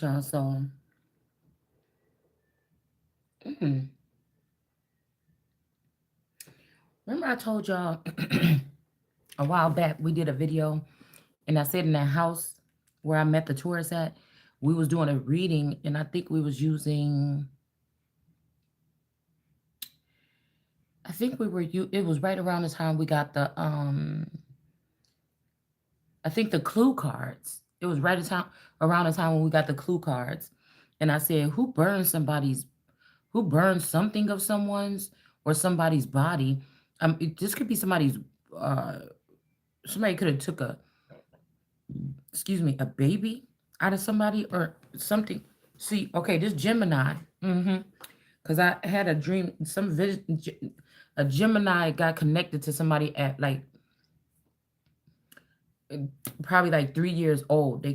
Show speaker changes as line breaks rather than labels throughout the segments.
y'all. So, mm, remember I told y'all a while back we did a video, and I said in that house where I met the tourists at, we was doing a reading, and I think we was using. I think we were you. It was right around the time we got the I think the clue cards. It was right around the time when we got the clue cards, and I said, who burns something of someone's or somebody's body. This could be somebody's. Uh, Somebody could have took a baby out of somebody or something. See, okay, this Gemini. Because I had a dream, a Gemini got connected to somebody at like probably like 3 years old.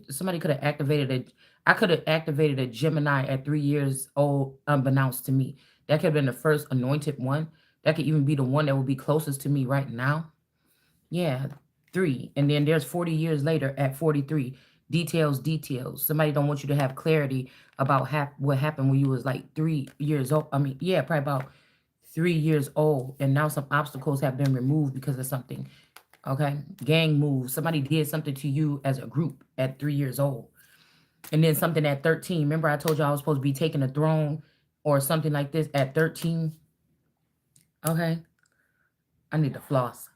Somebody could have activated it. I could have activated a Gemini at 3 years old, unbeknownst to me. That could have been the first anointed one. That could even be the one that would be closest to me right now. Yeah, three. And then there's 40 years later at 43. Details. Somebody don't want you to have clarity about what happened when you was like 3 years old. I mean, yeah, probably about 3 years old. And now some obstacles have been removed because of something. Okay. Gang moves. Somebody did something to you as a group at 3 years old. And then something at 13. Remember, I told you I was supposed to be taking a throne or something like this at 13. Okay. I need to floss.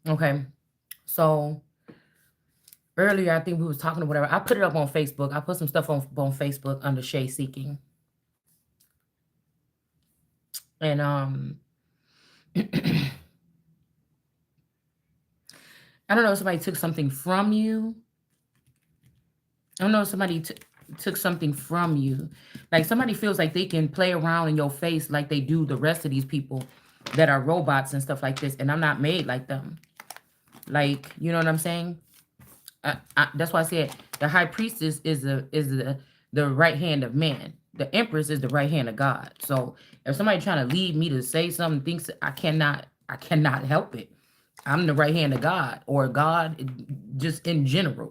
Okay. So earlier, I think we was talking or whatever. I put it up on Facebook. I put some stuff on Facebook under Shay Seeking. And I don't know if somebody took something from you. I don't know if somebody took something from you. Like somebody feels like they can play around in your face like they do the rest of these people that are robots and stuff like this. And I'm not made like them. Like, you know what I'm saying? That's why I said the high priestess is the right hand of man. The empress is the right hand of God. So if somebody trying to lead me to say something, thinks I cannot help it. I'm the right hand of God or God just in general.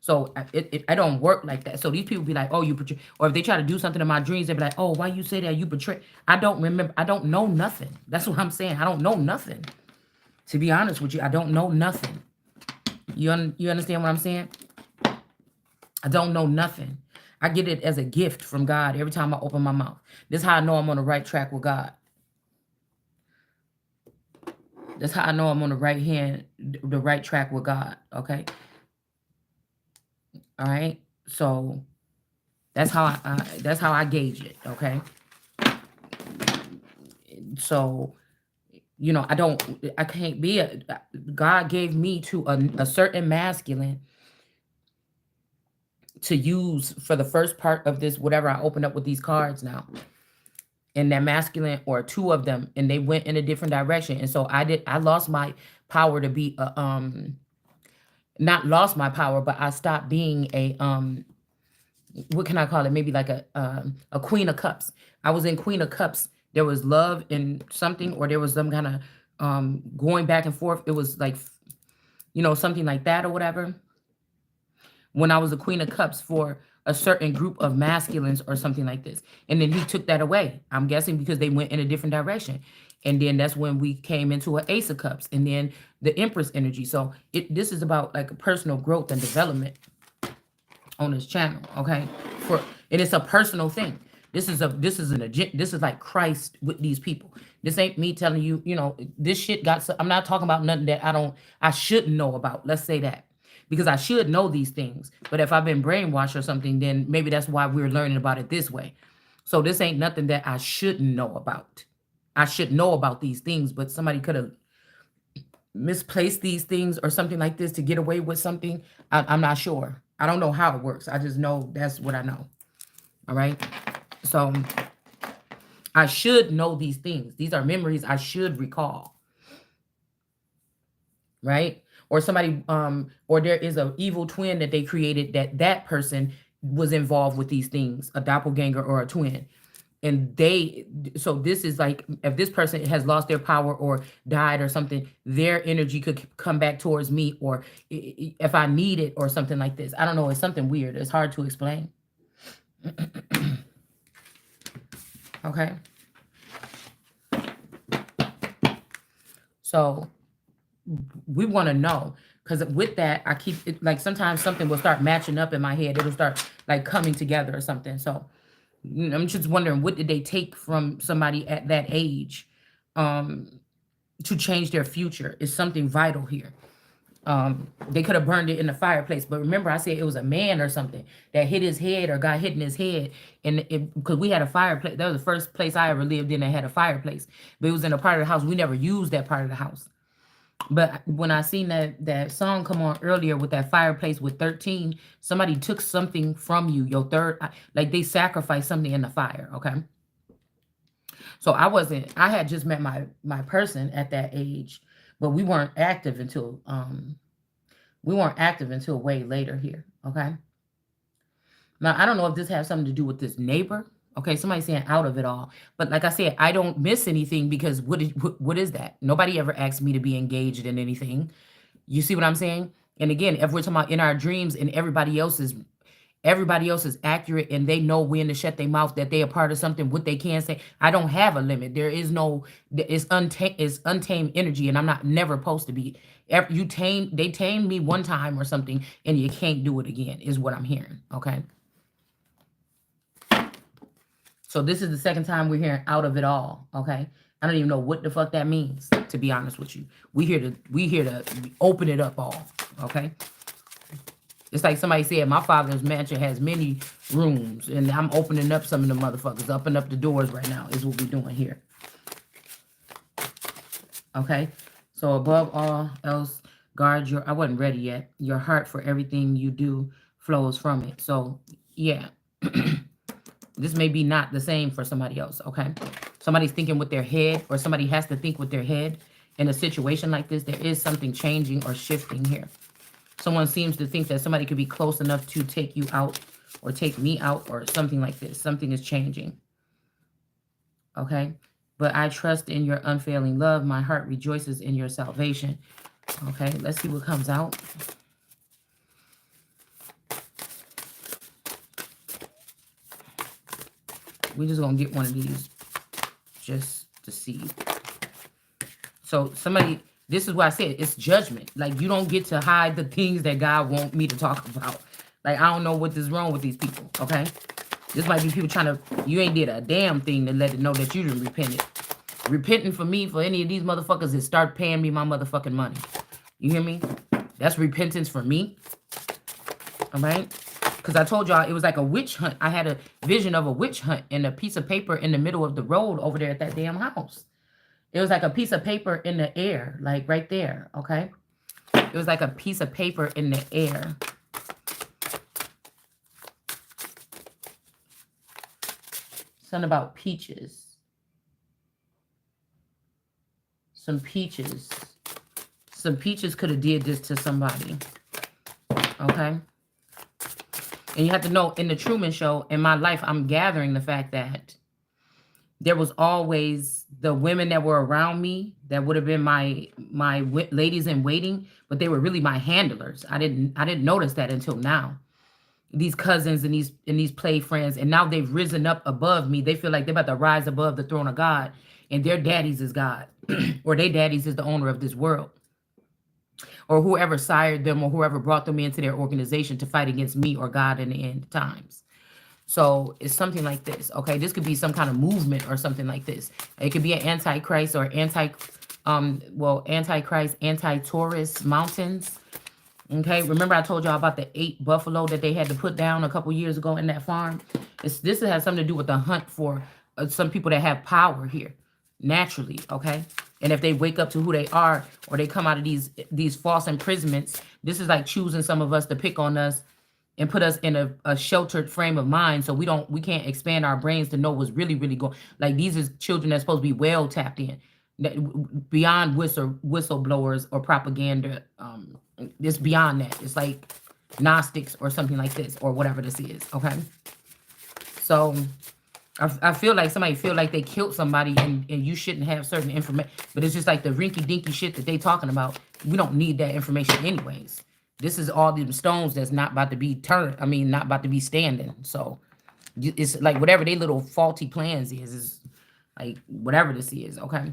So I don't work like that. So these people be like, oh, you betray. Or if they try to do something in my dreams, they be like, oh, why you say that? You betray. I don't remember. I don't know nothing. That's what I'm saying. I don't know nothing. To be honest with you, I don't know nothing. You understand what I'm saying? I don't know nothing. I get it as a gift from God every time I open my mouth. This is how I know I'm on the right track with God. That's how I know I'm on the right track with God. Okay. All right. So that's how I gauge it. Okay. So I can't be God gave me to a certain masculine to use for the first part of this, whatever I opened up with these cards now. And that masculine or two of them, and they went in a different direction. And so I lost my power to be not lost my power, but I stopped being a what can I call it? Maybe like a queen of cups. I was in queen of cups. There was love in something, or there was some kind of going back and forth. It was like, something like that or whatever. When I was the queen of cups for a certain group of masculines or something like this. And then he took that away. I'm guessing because they went in a different direction. And then that's when we came into an ace of cups and then the empress energy. So this is about like a personal growth and development on this channel. Okay. And it's a personal thing. This is like Christ with these people. This ain't me telling you, this shit I'm not talking about nothing that I shouldn't know about. Let's say that. Because I should know these things. But if I've been brainwashed or something, then maybe that's why we're learning about it this way. So this ain't nothing that I shouldn't know about. I should know about these things, but somebody could have misplaced these things or something like this to get away with something. I'm not sure. I don't know how it works. I just know that's what I know. All right. So I should know these things. These are memories I should recall. Right? Or somebody, or there is an evil twin that they created that person was involved with these things, a doppelganger or a twin. And so this is like, if this person has lost their power or died or something, their energy could come back towards me, or if I need it or something like this. I don't know. It's something weird. It's hard to explain. Okay. So we want to know, because with that, I keep it, like, sometimes something will start matching up in my head. It'll start like coming together or something. So I'm just wondering, what did they take from somebody at that age to change their future? Is something vital here. They could have burned it in the fireplace, but remember I said it was a man or something that hit his head or got hit in his head. And because we had a fireplace, that was the first place I ever lived in that had a fireplace, but it was in a part of the house we never used, that part of the house. But when I seen that song come on earlier with that fireplace with 13, somebody took something from you, your third, like they sacrificed something in the fire. Okay. So I had just met my person at that age, but we weren't active until way later here. Okay. Now I don't know if this has something to do with this neighbor. Okay, somebody's saying out of it all. But like I said, I don't miss anything, because what is that? Nobody ever asked me to be engaged in anything. You see what I'm saying? And again, if we're talking about in our dreams and everybody else is accurate and they know when to shut their mouth, that they are part of something, what they can say. I don't have a limit. There is no, it's untamed energy, and I'm not never supposed to be. They tamed me one time or something, and you can't do it again, is what I'm hearing. Okay. So this is the second time we're hearing out of it all. Okay. I don't even know what the fuck that means, to be honest with you. We here to open it up all. Okay. It's like somebody said, my father's mansion has many rooms, and I'm opening up some of the motherfuckers, opening up the doors right now, is what we're doing here. Okay. So above all else, guard I wasn't ready yet. Your heart, for everything you do flows from it. So yeah. This may be not the same for somebody else, okay? Somebody's thinking with their head, or somebody has to think with their head. In a situation like this, there is something changing or shifting here. Someone seems to think that somebody could be close enough to take you out or take me out or something like this. Something is changing, okay? But I trust in your unfailing love. My heart rejoices in your salvation, okay? Let's see what comes out. We're just going to get one of these just to see. So somebody, this is what I said, it's judgment. Like, you don't get to hide the things that God wants me to talk about. Like, I don't know what is wrong with these people, okay? This might be people trying to, you ain't did a damn thing to let it know that you didn't repent it. Repenting for me, for any of these motherfuckers, is start paying me my motherfucking money. You hear me? That's repentance for me. All right? Because I told y'all it was like a witch hunt. I had a vision of a witch hunt and a piece of paper in the middle of the road over there at that damn house. It was like a piece of paper in the air, like right there, okay? It was like a piece of paper in the air. Something about peaches. Some peaches. Some peaches could have did this to somebody, okay? And you have to know, in the Truman Show, in my life, I'm gathering the fact that there was always the women that were around me that would have been my ladies in waiting, but they were really my handlers. I didn't notice that until now. These cousins and these play friends, and now they've risen up above me. They feel like they're about to rise above the throne of God, and their daddies is God, or their daddies is the owner of this world, or whoever sired them, or whoever brought them into their organization to fight against me or God in the end times. So it's something like this, okay? This could be some kind of movement or something like this. It could be an antichrist or antichrist, anti-Taurus mountains, okay? Remember I told y'all about the 8 buffalo that they had to put down a couple years ago in that farm? This has something to do with the hunt for some people that have power here, naturally, okay? And if they wake up to who they are, or they come out of these false imprisonments, this is like choosing some of us to pick on us and put us in a sheltered frame of mind, so we can't expand our brains to know what's really, really going. Like, these is children that's supposed to be well tapped in, beyond whistleblowers or propaganda. It's beyond that. It's like Gnostics or something like this, or whatever this is, okay? So I feel like somebody feel like they killed somebody and you shouldn't have certain information. But it's just like the rinky dinky shit that they talking about. We don't need that information anyways. This is all them stones that's not about to be turned. I mean, not about to be standing. So it's like whatever they little faulty plans is like whatever this is, okay?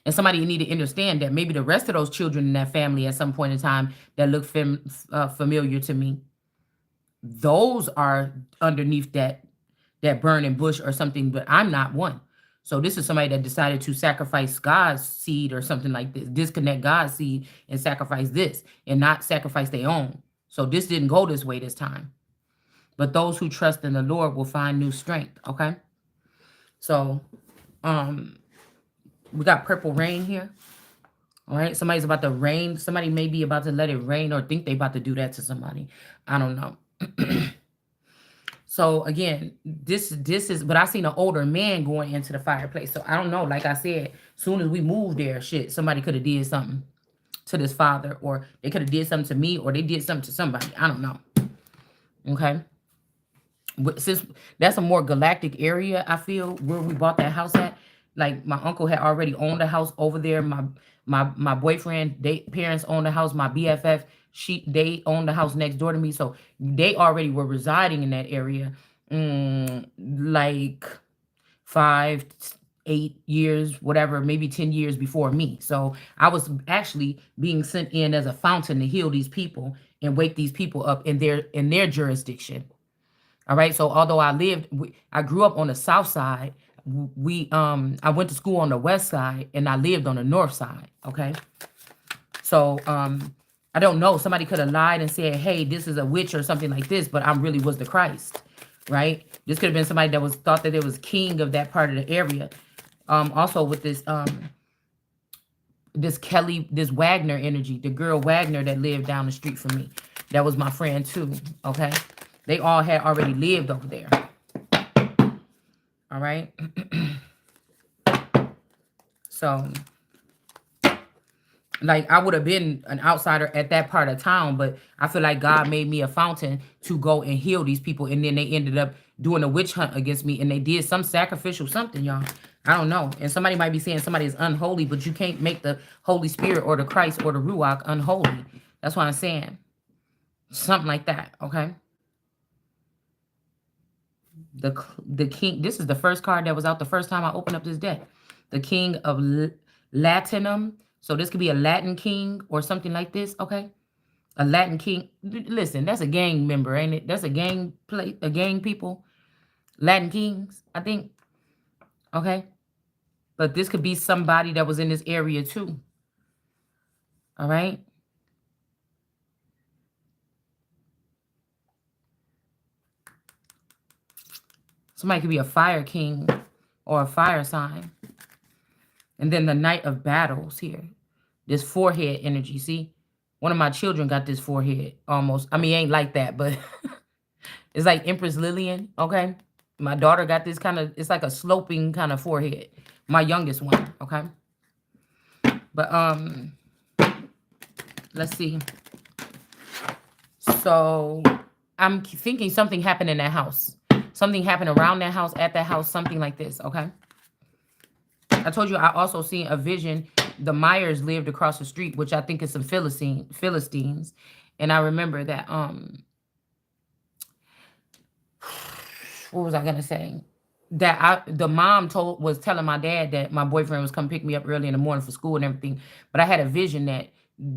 And somebody need to understand that maybe the rest of those children in that family at some point in time that look familiar to me, those are underneath that burning bush or something, but I'm not one. So this is somebody that decided to sacrifice God's seed or something like this, disconnect God's seed and sacrifice this and not sacrifice their own. So this didn't go this way this time. But those who trust in the Lord will find new strength, okay? So we got purple rain here. All right, somebody's about to rain. Somebody may be about to let it rain or think they about to do that to somebody. I don't know. So again, this is, but I seen an older man going into the fireplace. So I don't know. Like I said, soon as we moved there, shit, somebody could have did something to this father, or they could have did something to me, or they did something to somebody. I don't know. Okay. But since that's a more galactic area, I feel, where we bought that house at. Like my uncle had already owned a house over there. My boyfriend, they parents owned the house. My BFF, they owned the house next door to me. So they already were residing in that area. Like 5, 8 years, whatever, maybe 10 years before me. So I was actually being sent in as a fountain to heal these people and wake these people up in their jurisdiction. All right. So although I grew up on the south side, I went to school on the west side and I lived on the north side. Okay. So I don't know. Somebody could have lied and said, hey, this is a witch or something like this, but I really was the Christ. Right. This could have been somebody that was thought that it was king of that part of the area. Also with this this Wagner energy, the girl Wagner that lived down the street from me. That was my friend too. Okay. They all had already lived over there. All right. So, like, I would have been an outsider at that part of town, but I feel like God made me a fountain to go and heal these people. And then they ended up doing a witch hunt against me, and they did some sacrificial something, y'all. I don't know. And somebody might be saying somebody is unholy, but you can't make the Holy Spirit or the Christ or the Ruach unholy. That's what I'm saying. Something like that, okay? The king, this is the first card that was out the first time I opened up this deck. The king of Latinum. So this could be a Latin king or something like this, okay? A Latin king. Listen, that's a gang member, ain't it? That's a gang people. Latin kings, I think. Okay? But this could be somebody that was in this area too. All right? Somebody could be a fire king or a fire sign. And then the Knight of Battles here. This forehead energy, see? One of my children got this forehead almost. I mean, it ain't like that, but it's like Empress Lillian, okay? My daughter got this kind of, it's like a sloping kind of forehead. My youngest one, okay? But, let's see. So, I'm thinking something happened in that house. Something happened around that house, at that house, something like this, okay? I told you I also seen a vision. The Myers lived across the street, which I think is some Philistines. And I remember that, what was I going to say? That the mom was telling my dad that my boyfriend was coming pick me up early in the morning for school and everything. But I had a vision that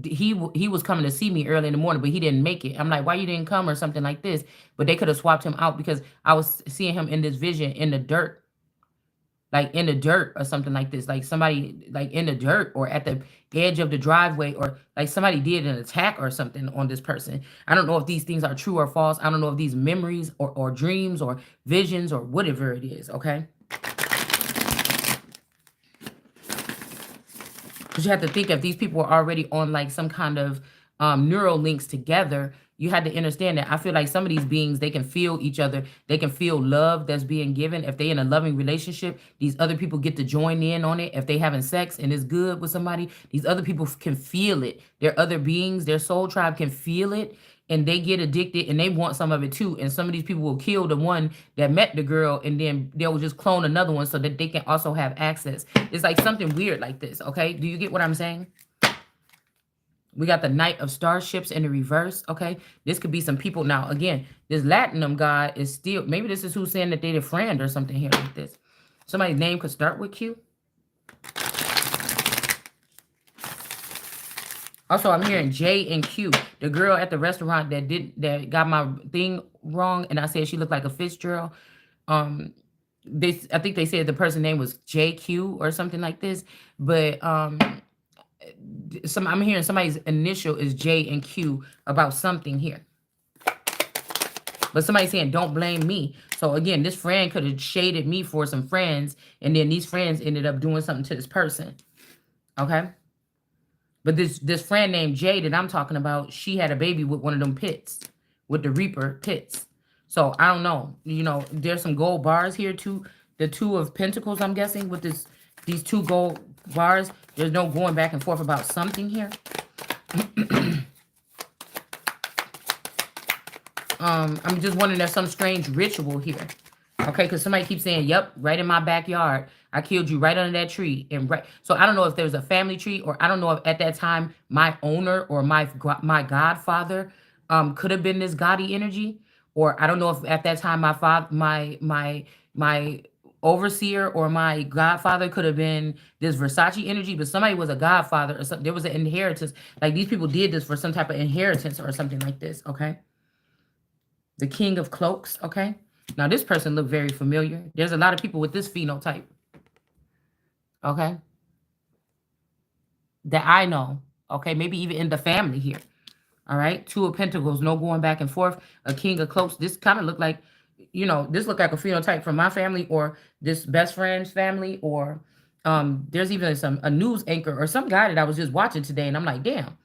he was coming to see me early in the morning, but he didn't make it. I'm like, why you didn't come or something like this? But they could have swapped him out because I was seeing him in this vision in the dirt. Like in the dirt or something like this. Like somebody like in the dirt or at the edge of the driveway, or like somebody did an attack or something on this person. I don't know if these things are true or false. I don't know if these memories or dreams or visions or whatever it is, okay? Because you have to think if these people are already on like some kind of neural links together, you had to understand that I feel like some of these beings, they can feel each other. They can feel love that's being given. If they in a loving relationship, these other people get to join in on it. If they having sex and it's good with somebody, these other people can feel it. Their other beings, their soul tribe can feel it. and they get addicted and they want some of it too. And some of these people will kill the one that met the girl, and then they'll just clone another one so that they can also have access. It's like something weird like this, okay? Do you get what I'm saying? We got the Knight of Starships in the reverse, okay? This could be some people. Now, again, this Latinum guy is still, maybe this is who's saying that they're a friend or something here like this. Somebody's name could start with Q. Also, I'm hearing J and Q. The girl at the restaurant that got my thing wrong, and I said she looked like a Fitzgerald. I think they said the person's name was JQ or something like this. But I'm hearing somebody's initial is J and Q about something here. But somebody's saying, don't blame me. So again, this friend could have shaded me for some friends, and then these friends ended up doing something to this person. Okay? But this friend named Jay that I'm talking about, she had a baby with one of them pits, with the Reaper pits. So I don't know. You know, there's some gold bars here too. The Two of Pentacles, I'm guessing, with these two gold bars. There's no going back and forth about something here. I'm just wondering, there's some strange ritual here. Okay, because somebody keeps saying, yep, right in my backyard. I killed you right under that tree. And right, so I don't know if there's a family tree, or I don't know if at that time my owner or my godfather could have been this gaudy energy, or I don't know if at that time my father, my overseer or my godfather could have been this Versace energy, but somebody was a godfather or something. There was an inheritance. Like these people did this for some type of inheritance or something like this. Okay. The King of Cloaks. Okay. Now, this person looked very familiar. There's a lot of people with this phenotype. Okay. That I know. Okay. Maybe even in the family here. All right. Two of Pentacles. No going back and forth. A King of Cloaks. This kind of looked like, you know, this looked like a phenotype from my family or this best friend's family. Or there's even a news anchor or some guy that I was just watching today. And I'm like, damn,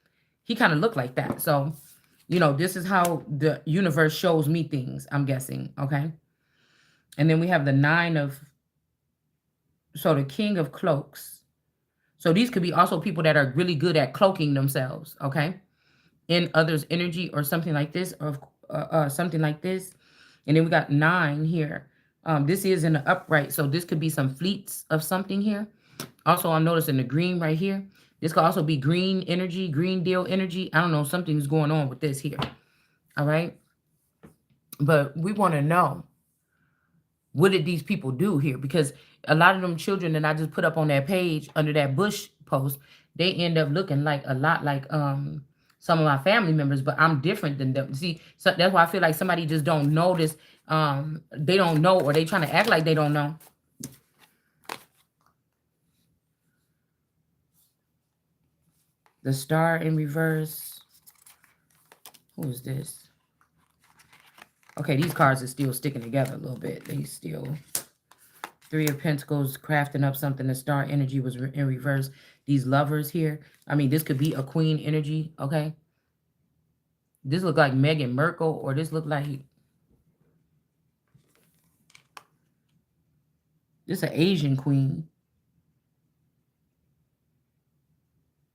he kind of looked like that. So, you know, this is how the universe shows me things, I'm guessing. Okay. And then we have the the King of Cloaks. So these could be also people that are really good at cloaking themselves, okay, in others' energy or something like this, or something like this. And then we got 9 here. This is in the upright, so this could be some fleets of something here. Also, I'm noticing the green right here. This could also be green energy, green deal energy. I don't know, something's going on with this here, all right? But we want to know, what did these people do here? Because a lot of them children that I just put up on that page under that Bush post, they end up looking like a lot like some of my family members, but I'm different than them. See, so that's why I feel like somebody just don't notice. They don't know, or they trying to act like they don't know. The Star in reverse. Who is this? Okay, these cards are still sticking together a little bit. They still... 3 of Pentacles, crafting up something. The Star energy was in reverse. These lovers here. I mean, this could be a queen energy, okay? This look like Meghan Markle, or this look like... this is an Asian queen.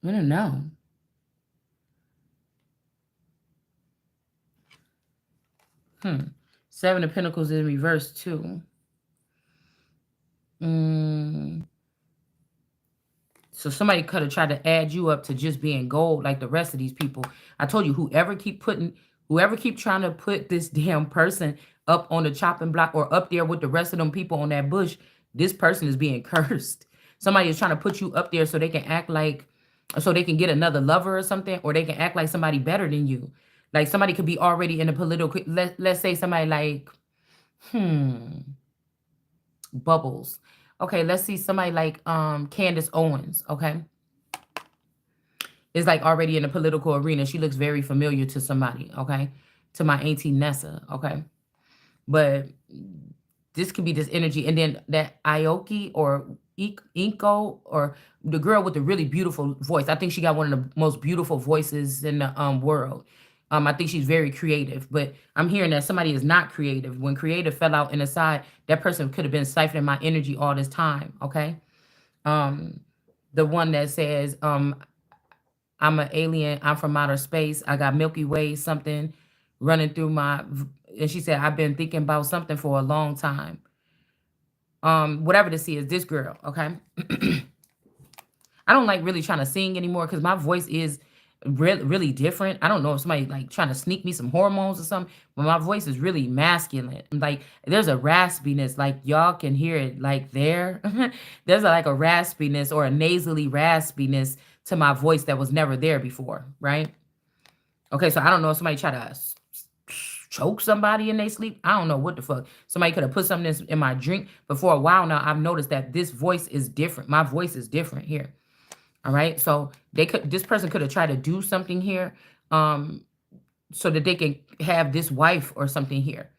I don't know. Seven of Pentacles in reverse, too. So somebody could have tried to add you up to just being gold like the rest of these people. I told you, whoever keep trying to put this damn person up on the chopping block or up there with the rest of them people on that bush, this person is being cursed. Somebody is trying to put you up there so they can act like, so they can get another lover or something, or they can act like somebody better than you. Like somebody could be already in a political, let's say somebody like, Bubbles. Okay, let's see somebody like Candace Owens, okay? Is like already in the political arena. She looks very familiar to somebody, okay? To my auntie Nessa, okay? But this could be this energy. And then that Aoki or Inko, or the girl with the really beautiful voice. I think she got one of the most beautiful voices in the world. I think she's very creative, but I'm hearing that somebody is not creative. When creative fell out in the side, that person could have been siphoning my energy all this time, okay? The one that says, I'm an alien. I'm from outer space. I got Milky Way something running through my. And she said, I've been thinking about something for a long time. Whatever this is, this girl, okay? I don't like really trying to sing anymore because my voice is really different. I don't know if somebody like trying to sneak me some hormones or something, but my voice is really masculine. Like there's a raspiness, like y'all can hear it like there. There's like a raspiness or a nasally raspiness to my voice that was never there before, right? Okay, so I don't know if somebody try to choke somebody in their sleep. I don't know what the fuck. Somebody could have put something in my drink, but for a while now, I've noticed that this voice is different. My voice is different here. All right. So this person could have tried to do something here so that they can have this wife or something here.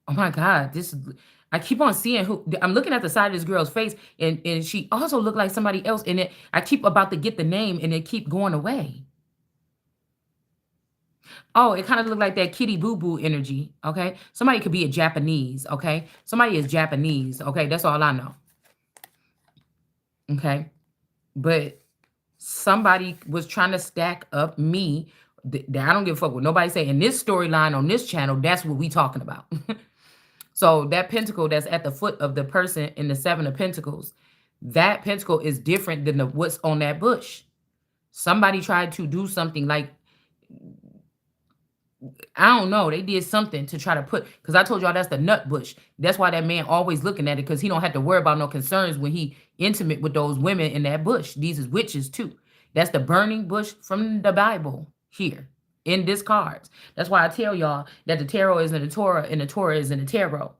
Oh my God. I keep on seeing who I'm looking at the side of this girl's face and she also looked like somebody else. And I keep about to get the name and it keep going away. Oh, it kind of looked like that Kitty Boo Boo energy. Okay. Somebody could be a Japanese. Okay. Somebody is Japanese. Okay. That's all I know. Okay. But somebody was trying to stack up me. I don't give a fuck what nobody say. In this storyline on this channel, that's what we talking about. So that pentacle that's at the foot of the person in the Seven of Pentacles, that pentacle is different than what's on that bush. Somebody tried to do something like, I don't know. They did something to try to put, because I told y'all that's the nut bush. That's why that man always looking at it, because he don't have to worry about no concerns when he intimate with those women in that bush. These is witches too. That's the burning bush from the Bible here in this cards. That's why I tell y'all that the tarot is in the Torah and the Torah is in the tarot.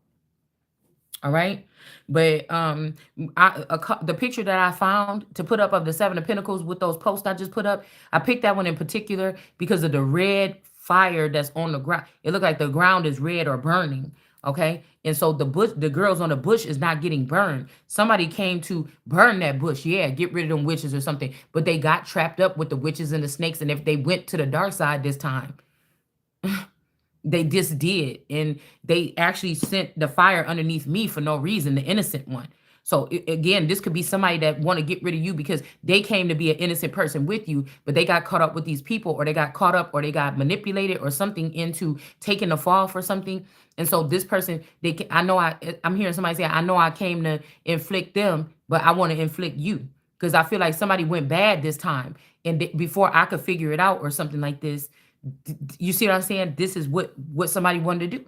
All right. But the picture that I found to put up of the Seven of Pentacles with those posts I just put up, I picked that one in particular because of the red fire that's on the ground. It looked like the ground is red or burning. Okay. And so the girls on the bush is not getting burned. Somebody came to burn that bush. Yeah, get rid of them witches or something. But they got trapped up with the witches and the snakes. And if they went to the dark side this time, they just did. And they actually sent the fire underneath me for no reason, the innocent one. So again, this could be somebody that want to get rid of you because they came to be an innocent person with you, but they got caught up with these people, or they got caught up, or they got manipulated or something into taking the fall for something. And so this person, I'm hearing somebody say, I know I came to inflict them, but I want to inflict you because I feel like somebody went bad this time. And before I could figure it out or something like this, you see what I'm saying? This is what somebody wanted to do.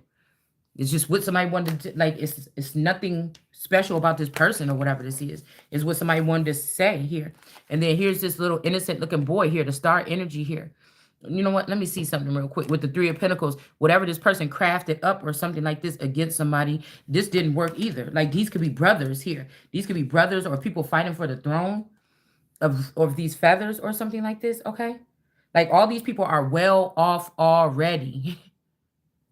It's just what somebody wanted to, like, it's nothing special about this person or whatever this is. It's what somebody wanted to say here. And then here's this little innocent looking boy here, the star energy here. You know what? Let me see something real quick with the Three of Pentacles. Whatever this person crafted up or something like this against somebody, this didn't work either. Like these could be brothers here. These could be brothers or people fighting for the throne of these feathers or something like this, okay? Like all these people are well off already.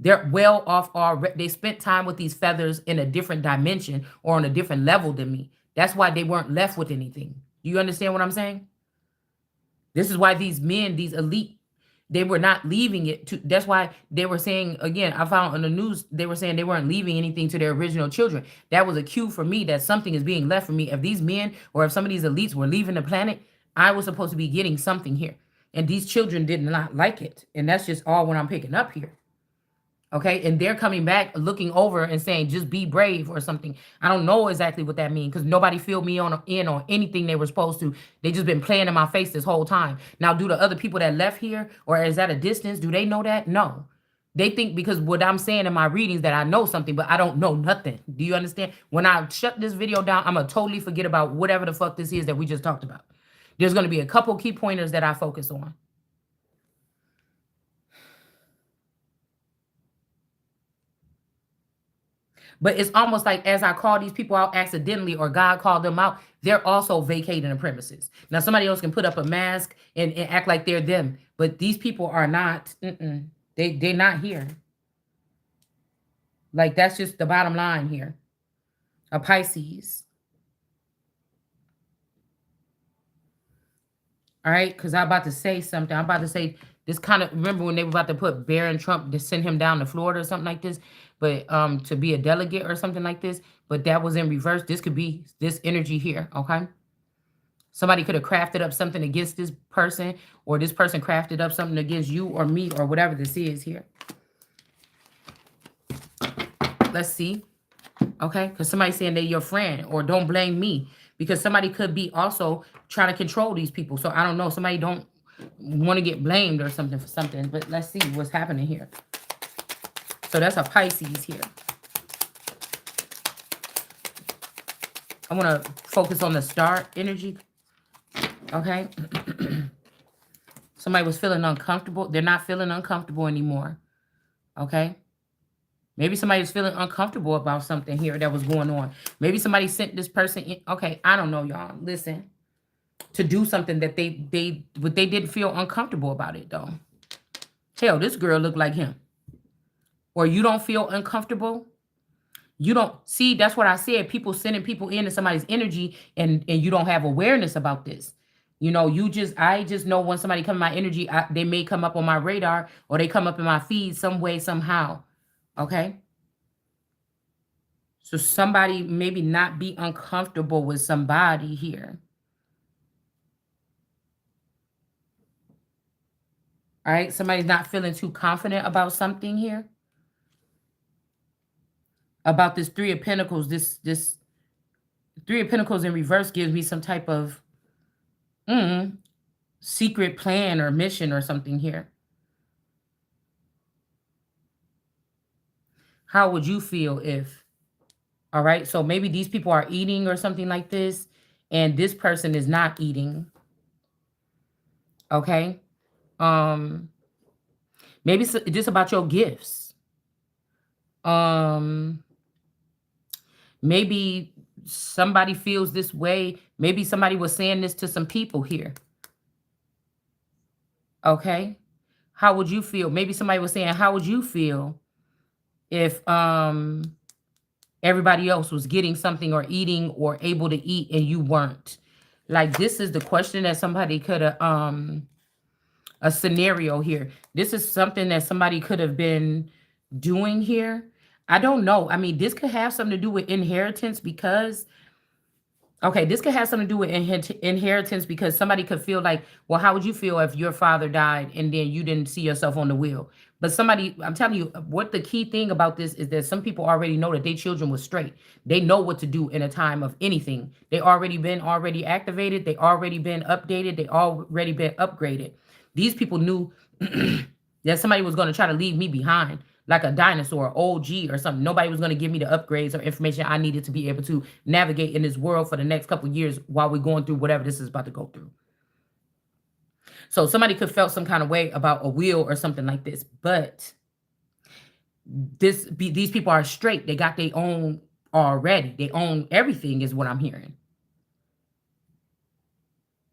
They're well off already. They spent time with these feathers in a different dimension or on a different level than me. That's why they weren't left with anything. Do you understand what I'm saying? This is why these men, these elite, they were not leaving it to. That's why they were saying, again, I found on the news, they were saying they weren't leaving anything to their original children. That was a cue for me that something is being left for me. If these men or if some of these elites were leaving the planet, I was supposed to be getting something here. And these children did not like it. And that's just all what I'm picking up here. Okay, and they're coming back looking over and saying, just be brave or something. I don't know exactly what that means because nobody filled me in on anything they were supposed to. They just been playing in my face this whole time. Now, do the other people that left here or is at a distance, do they know that? No. They think because what I'm saying in my readings that I know something, but I don't know nothing. Do you understand? When I shut this video down, I'm going to totally forget about whatever the fuck this is that we just talked about. There's going to be a couple key pointers that I focus on. But it's almost like as I call these people out accidentally or God called them out, they're also vacating the premises. Now, somebody else can put up a mask and act like they're them. But these people are not. They're not here. Like, that's just the bottom line here. A Pisces. All right? Because I'm about to say something. I'm about to say this kind of, remember when they were about to put Barron Trump to send him down to Florida or something like this? But to be a delegate or something like this. But that was in reverse. This could be this energy here, okay? Somebody could have crafted up something against this person, or this person crafted up something against you or me or whatever this is here. Let's see. Okay, because somebody's saying they're your friend, or don't blame me, because somebody could be also trying to control these people. So I don't know. Somebody don't want to get blamed or something for something. But let's see what's happening here. So that's a Pisces here. I want to focus on the star energy. Okay. Somebody was feeling uncomfortable. They're not feeling uncomfortable anymore. Okay. Maybe somebody was feeling uncomfortable about something here that was going on. Maybe somebody sent this person in. Okay, I don't know, y'all. Listen, to do something that they didn't feel uncomfortable about it though. Hell, this girl looked like him. Or you don't feel uncomfortable. You don't see. That's what I said. People sending people into somebody's energy, and you don't have awareness about this. You know, I just know when somebody come in my energy, they may come up on my radar, or they come up in my feed some way, somehow. Okay. So somebody maybe not be uncomfortable with somebody here. All right. Somebody's not feeling too confident about something here. About this Three of Pentacles. This Three of Pentacles in reverse gives me some type of secret plan or mission or something here. How would you feel if, all right, so maybe these people are eating or something like this, and this person is not eating. Okay. Maybe it's just about your gifts. Maybe somebody feels this way. Maybe somebody was saying this to some people here. Okay. How would you feel? Maybe somebody was saying, how would you feel if everybody else was getting something or eating or able to eat and you weren't? Like, this is the question that somebody could have a scenario here. This is something that somebody could have been doing here. I don't know. I mean, this could have something to do with inheritance, because okay, this could have something to do with inheritance, because somebody could feel like, well, how would you feel if your father died and then you didn't see yourself on the wheel? But somebody, I'm telling you, what the key thing about this is that some people already know that their children was straight. They know what to do in a time of anything. They already activated. They already been updated. They already been upgraded. These people knew that somebody was going to try to leave me behind, like a dinosaur, OG or something. Nobody was going to give me the upgrades or information I needed to be able to navigate in this world for the next couple of years while we're going through whatever this is about to go through. So somebody could felt some kind of way about a wheel or something like this, but these people are straight. They got their own already. They own everything is what I'm hearing.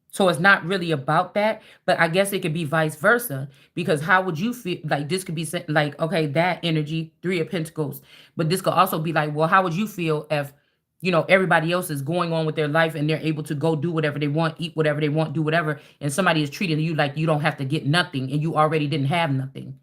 So it's not really about that, but I guess it could be vice versa, because how would you feel? Like, this could be like, okay, that energy, Three of Pentacles, but this could also be like, well, how would you feel if, everybody else is going on with their life and they're able to go do whatever they want, eat whatever they want, do whatever, and somebody is treating you like you don't have to get nothing and you already didn't have nothing?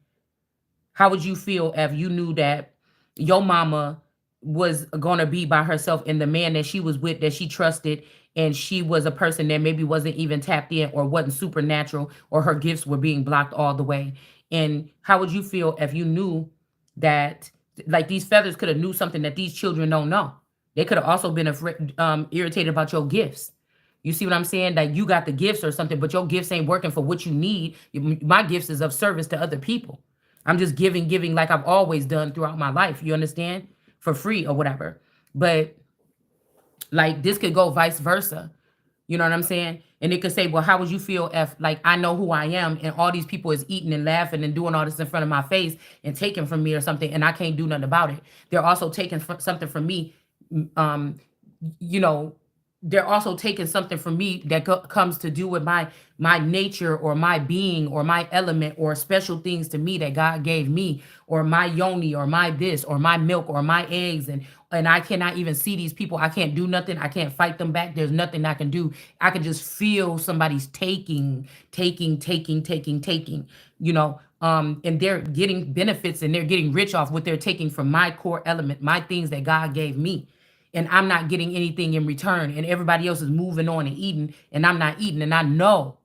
How would you feel if you knew that your mama was going to be by herself, and the man that she was with, that she trusted, and she was a person that maybe wasn't even tapped in or wasn't supernatural, or her gifts were being blocked all the way? And how would you feel if you knew that, like, these feathers could have knew something that these children don't know? They could have also been irritated about your gifts. You see what I'm saying? Like, you got the gifts or something, but your gifts ain't working for what you need. My gifts is of service to other people. I'm just giving like I've always done throughout my life. You understand? For free or whatever. But like, this could go vice versa. You know what I'm saying? And it could say, well, how would you feel if, like, I know who I am and all these people is eating and laughing and doing all this in front of my face and taking from me or something, and I can't do nothing about it? They're also taking something from me. Um, you know, they're also taking something from me that comes to do with my nature or my being or my element or special things to me that God gave me, or my yoni or my this or my milk or my eggs, and I cannot even see these people. I can't do nothing. I can't fight them back. There's nothing I can do. I can just feel somebody's taking, and they're getting benefits and they're getting rich off what they're taking from my core element, my things that God gave me. and I'm not getting anything in return, and everybody else is moving on and eating, and I'm not eating, and I know.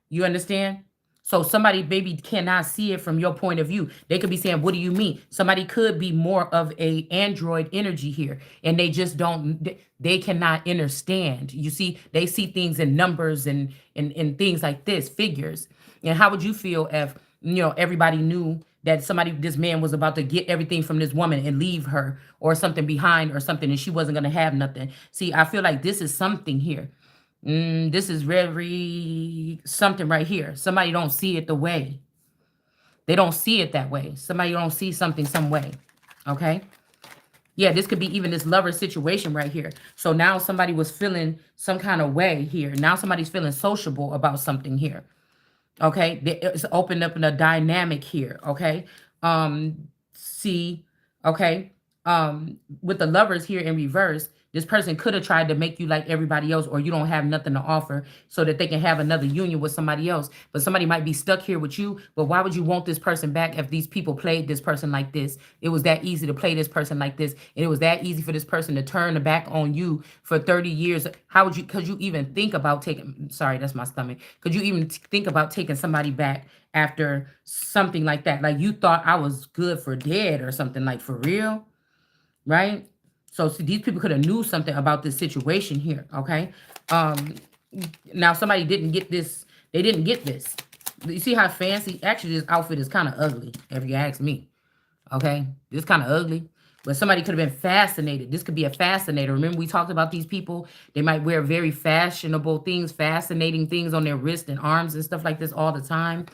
You understand? So somebody maybe cannot see it from your point of view. They could be saying, "What do you mean?" Somebody could be more of a android energy here, and they just don't. They cannot understand. You see, they see things in numbers and things like this, figures. And how would you feel if everybody knew that this man was about to get everything from this woman and leave her or something behind or something, and she wasn't gonna have nothing? See, I feel like this is something here. This is very something right here. Somebody don't see it the way. They don't see it that way. Somebody don't see something some way. Okay? Yeah, this could be even this lover situation right here. So now somebody was feeling some kind of way here. Now somebody's feeling sociable about something here. Okay? It's opened up in a dynamic here. Okay? See, okay? With the lovers here in reverse, this person could have tried to make you like everybody else, or you don't have nothing to offer so that they can have another union with somebody else. But somebody might be stuck here with you. But why would you want this person back if these people played this person like this? It was that easy to play this person like this. And it was that easy for this person to turn the back on you for 30 years. Could you even think about taking, sorry, that's my stomach. Could you even think about taking somebody back after something like that? Like you thought I was good for dead or something, like for real, right? So see, these people could have knew something about this situation here, okay? Now somebody didn't get this. They didn't get this. You see how fancy? Actually, this outfit is kind of ugly, if you ask me, okay? It's kind of ugly, but somebody could have been fascinated. This could be a fascinator. Remember we talked about these people? They might wear very fashionable things, fascinating things on their wrist and arms and stuff like this all the time.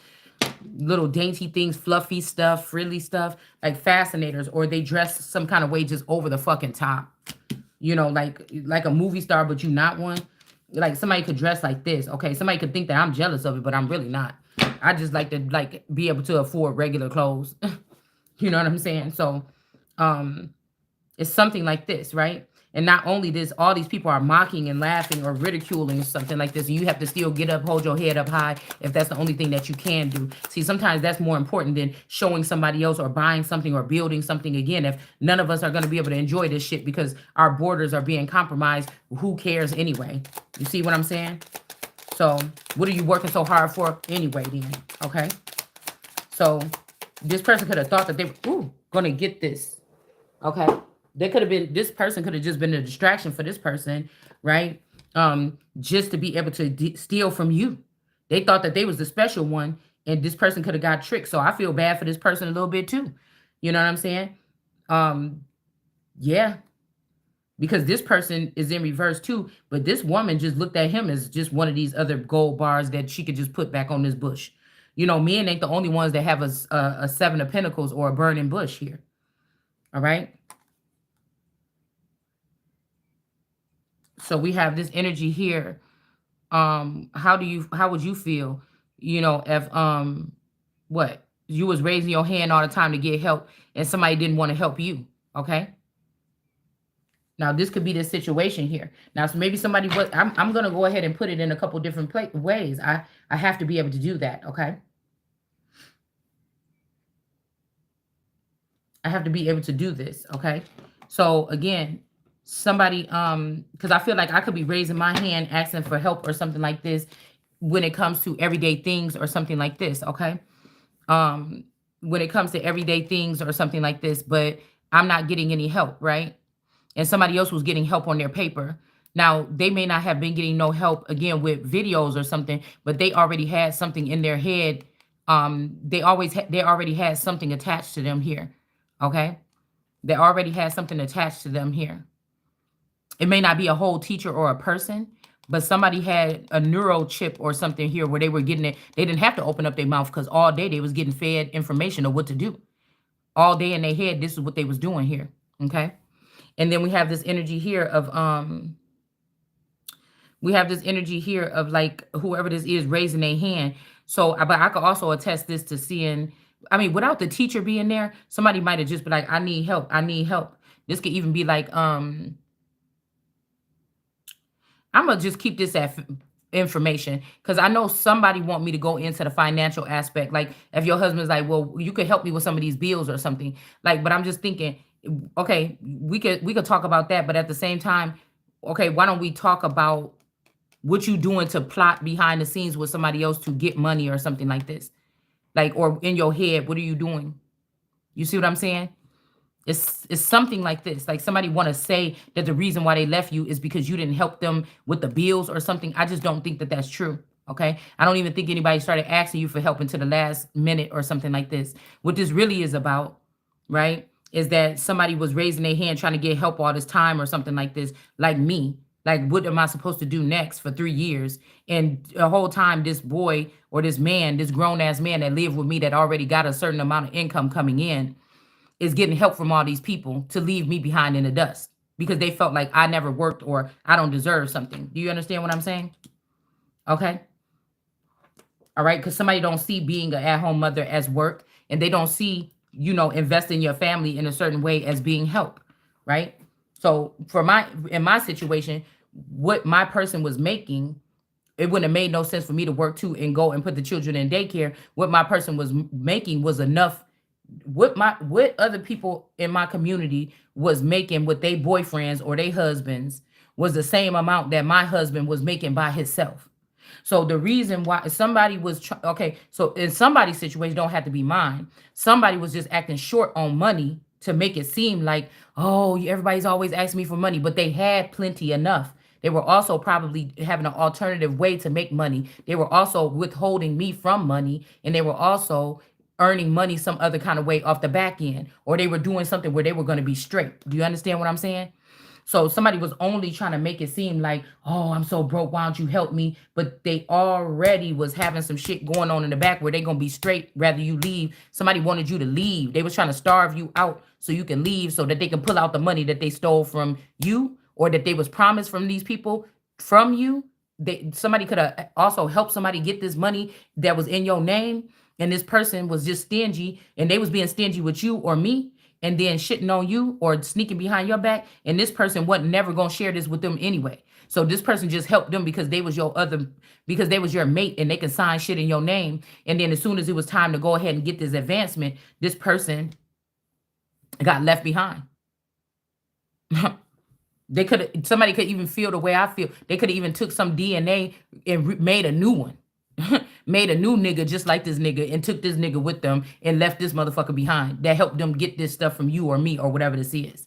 Little dainty things, fluffy stuff, frilly stuff, like fascinators, or they dress some kind of way just over the fucking top. Like a movie star, but you not one. Like somebody could dress like this. Okay, somebody could think that I'm jealous of it, but I'm really not. I just like to be able to afford regular clothes. You know what I'm saying? So it's something like this, right? And not only this, all these people are mocking and laughing or ridiculing something like this. And you have to still get up, hold your head up high if that's the only thing that you can do. See, sometimes that's more important than showing somebody else or buying something or building something again. If none of us are going to be able to enjoy this shit because our borders are being compromised, who cares anyway? You see what I'm saying? So what are you working so hard for anyway then? Okay? So this person could have thought that they were going to get this. Okay? This person could have just been a distraction for this person, right? Just to be able to steal from you. They thought that they was the special one, and this person could have got tricked. So I feel bad for this person a little bit too. You know what I'm saying? Yeah, because this person is in reverse too, but this woman just looked at him as just one of these other gold bars that she could just put back on this bush. Men ain't the only ones that have a seven of pentacles or a burning bush here. All right. So we have this energy here. How would you feel, if what? You was raising your hand all the time to get help and somebody didn't want to help you, okay? Now this could be this situation here. Now, so maybe somebody was, I'm gonna go ahead and put it in a couple different ways. I have to be able to do that, okay? I have to be able to do this, okay? So again, somebody, because I feel like I could be raising my hand asking for help or something like this when it comes to everyday things or something like this, okay? When it comes to everyday things or something like this, but I'm not getting any help, right? And somebody else was getting help on their paper. Now, they may not have been getting no help again with videos or something, but they already had something in their head. They already had something attached to them here. Okay? They already had something attached to them here. It may not be a whole teacher or a person, but somebody had a neuro chip or something here where they were getting it. They didn't have to open up their mouth because all day they was getting fed information of what to do. All day in their head, this is what they was doing here. Okay? And then we have this energy here of like whoever this is raising their hand. So, but I could also attest this to seeing, without the teacher being there, somebody might have just been like, I need help. I need help. This could even be like, I'm gonna just keep this information because I know somebody want me to go into the financial aspect. Like if your husband's like, well, you could help me with some of these bills or something. Like, but I'm just thinking Okay, we could talk about that, but at the same time, okay, why don't we talk about what you doing to plot behind the scenes with somebody else to get money or something like this? Like, or in your head, what are you doing? You see what I'm saying? It's something like this. Like somebody want to say that the reason why they left you is because you didn't help them with the bills or something. I just don't think that that's true. Okay, I don't even think anybody started asking you for help until the last minute or something like this. What this really is about, right, is that somebody was raising their hand trying to get help all this time or something like this, like me. Like, what am I supposed to do next for 3 years? And the whole time, this boy or this man, this grown ass man that lived with me that already got a certain amount of income coming in, is getting help from all these people to leave me behind in the dust because they felt like I never worked or I don't deserve something. Do you understand what I'm saying? Okay. All right. Because somebody don't see being an at-home mother as work, and they don't see, investing your family in a certain way as being help. Right. So in my situation, what my person was making, it wouldn't have made no sense for me to work too and go and put the children in daycare. What my person was making was enough. What other people in my community was making with their boyfriends or their husbands was the same amount that my husband was making by himself. So the reason why somebody was okay, so in somebody's situation, don't have to be mine. Somebody was just acting short on money to make it seem like, oh, everybody's always asking me for money, but they had plenty enough. They were also probably having an alternative way to make money. They were also withholding me from money, and they were also earning money some other kind of way off the back end, or they were doing something where they were going to be straight. Do you understand what I'm saying? So somebody was only trying to make it seem like, oh, I'm so broke. Why don't you help me? But they already was having some shit going on in the back where they gonna be straight rather you leave. Somebody wanted you to leave. They was trying to starve you out so you can leave so that they can pull out the money that they stole from you or that they was promised from these people from you. Somebody could have also helped somebody get this money that was in your name, and this person was just stingy, and they was being stingy with you or me, and then shitting on you or sneaking behind your back, and this person wasn't never gonna share this with them anyway. So this person just helped them because they was your mate and they can sign shit in your name. And then as soon as it was time to go ahead and get this advancement, this person got left behind. Somebody could even feel the way I feel. They could have even took some DNA and made a new one. Made a new nigga just like this nigga and took this nigga with them and left this motherfucker behind that helped them get this stuff from you or me or whatever this is.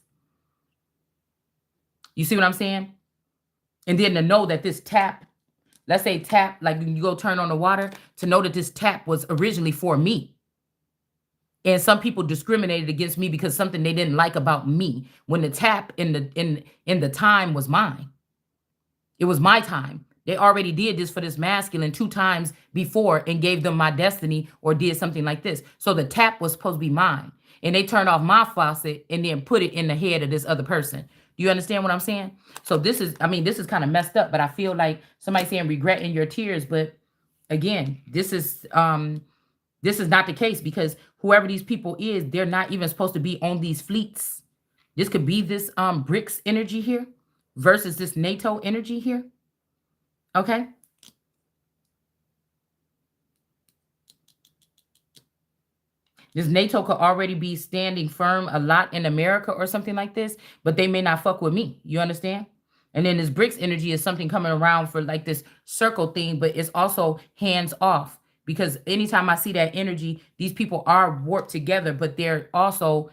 You see what I'm saying? And then to know that this tap, let's say tap, like when you go turn on the water, to know that this tap was originally for me. And some people discriminated against me because something they didn't like about me when the tap in the time was mine. It was my time. They already did this for this masculine 2 times before and gave them my destiny or did something like this. So the tap was supposed to be mine. And they turned off my faucet and then put it in the head of this other person. Do you understand what I'm saying? So this is kind of messed up, but I feel like somebody saying regret in your tears. But again, this is not the case because whoever these people is, they're not even supposed to be on these fleets. This could be this BRICS energy here versus this NATO energy here. Okay. This NATO could already be standing firm a lot in America or something like this, but they may not fuck with me. You understand? And then this BRICS energy is something coming around for like this circle thing, but it's also hands off because anytime I see that energy, these people are warped together, but they're also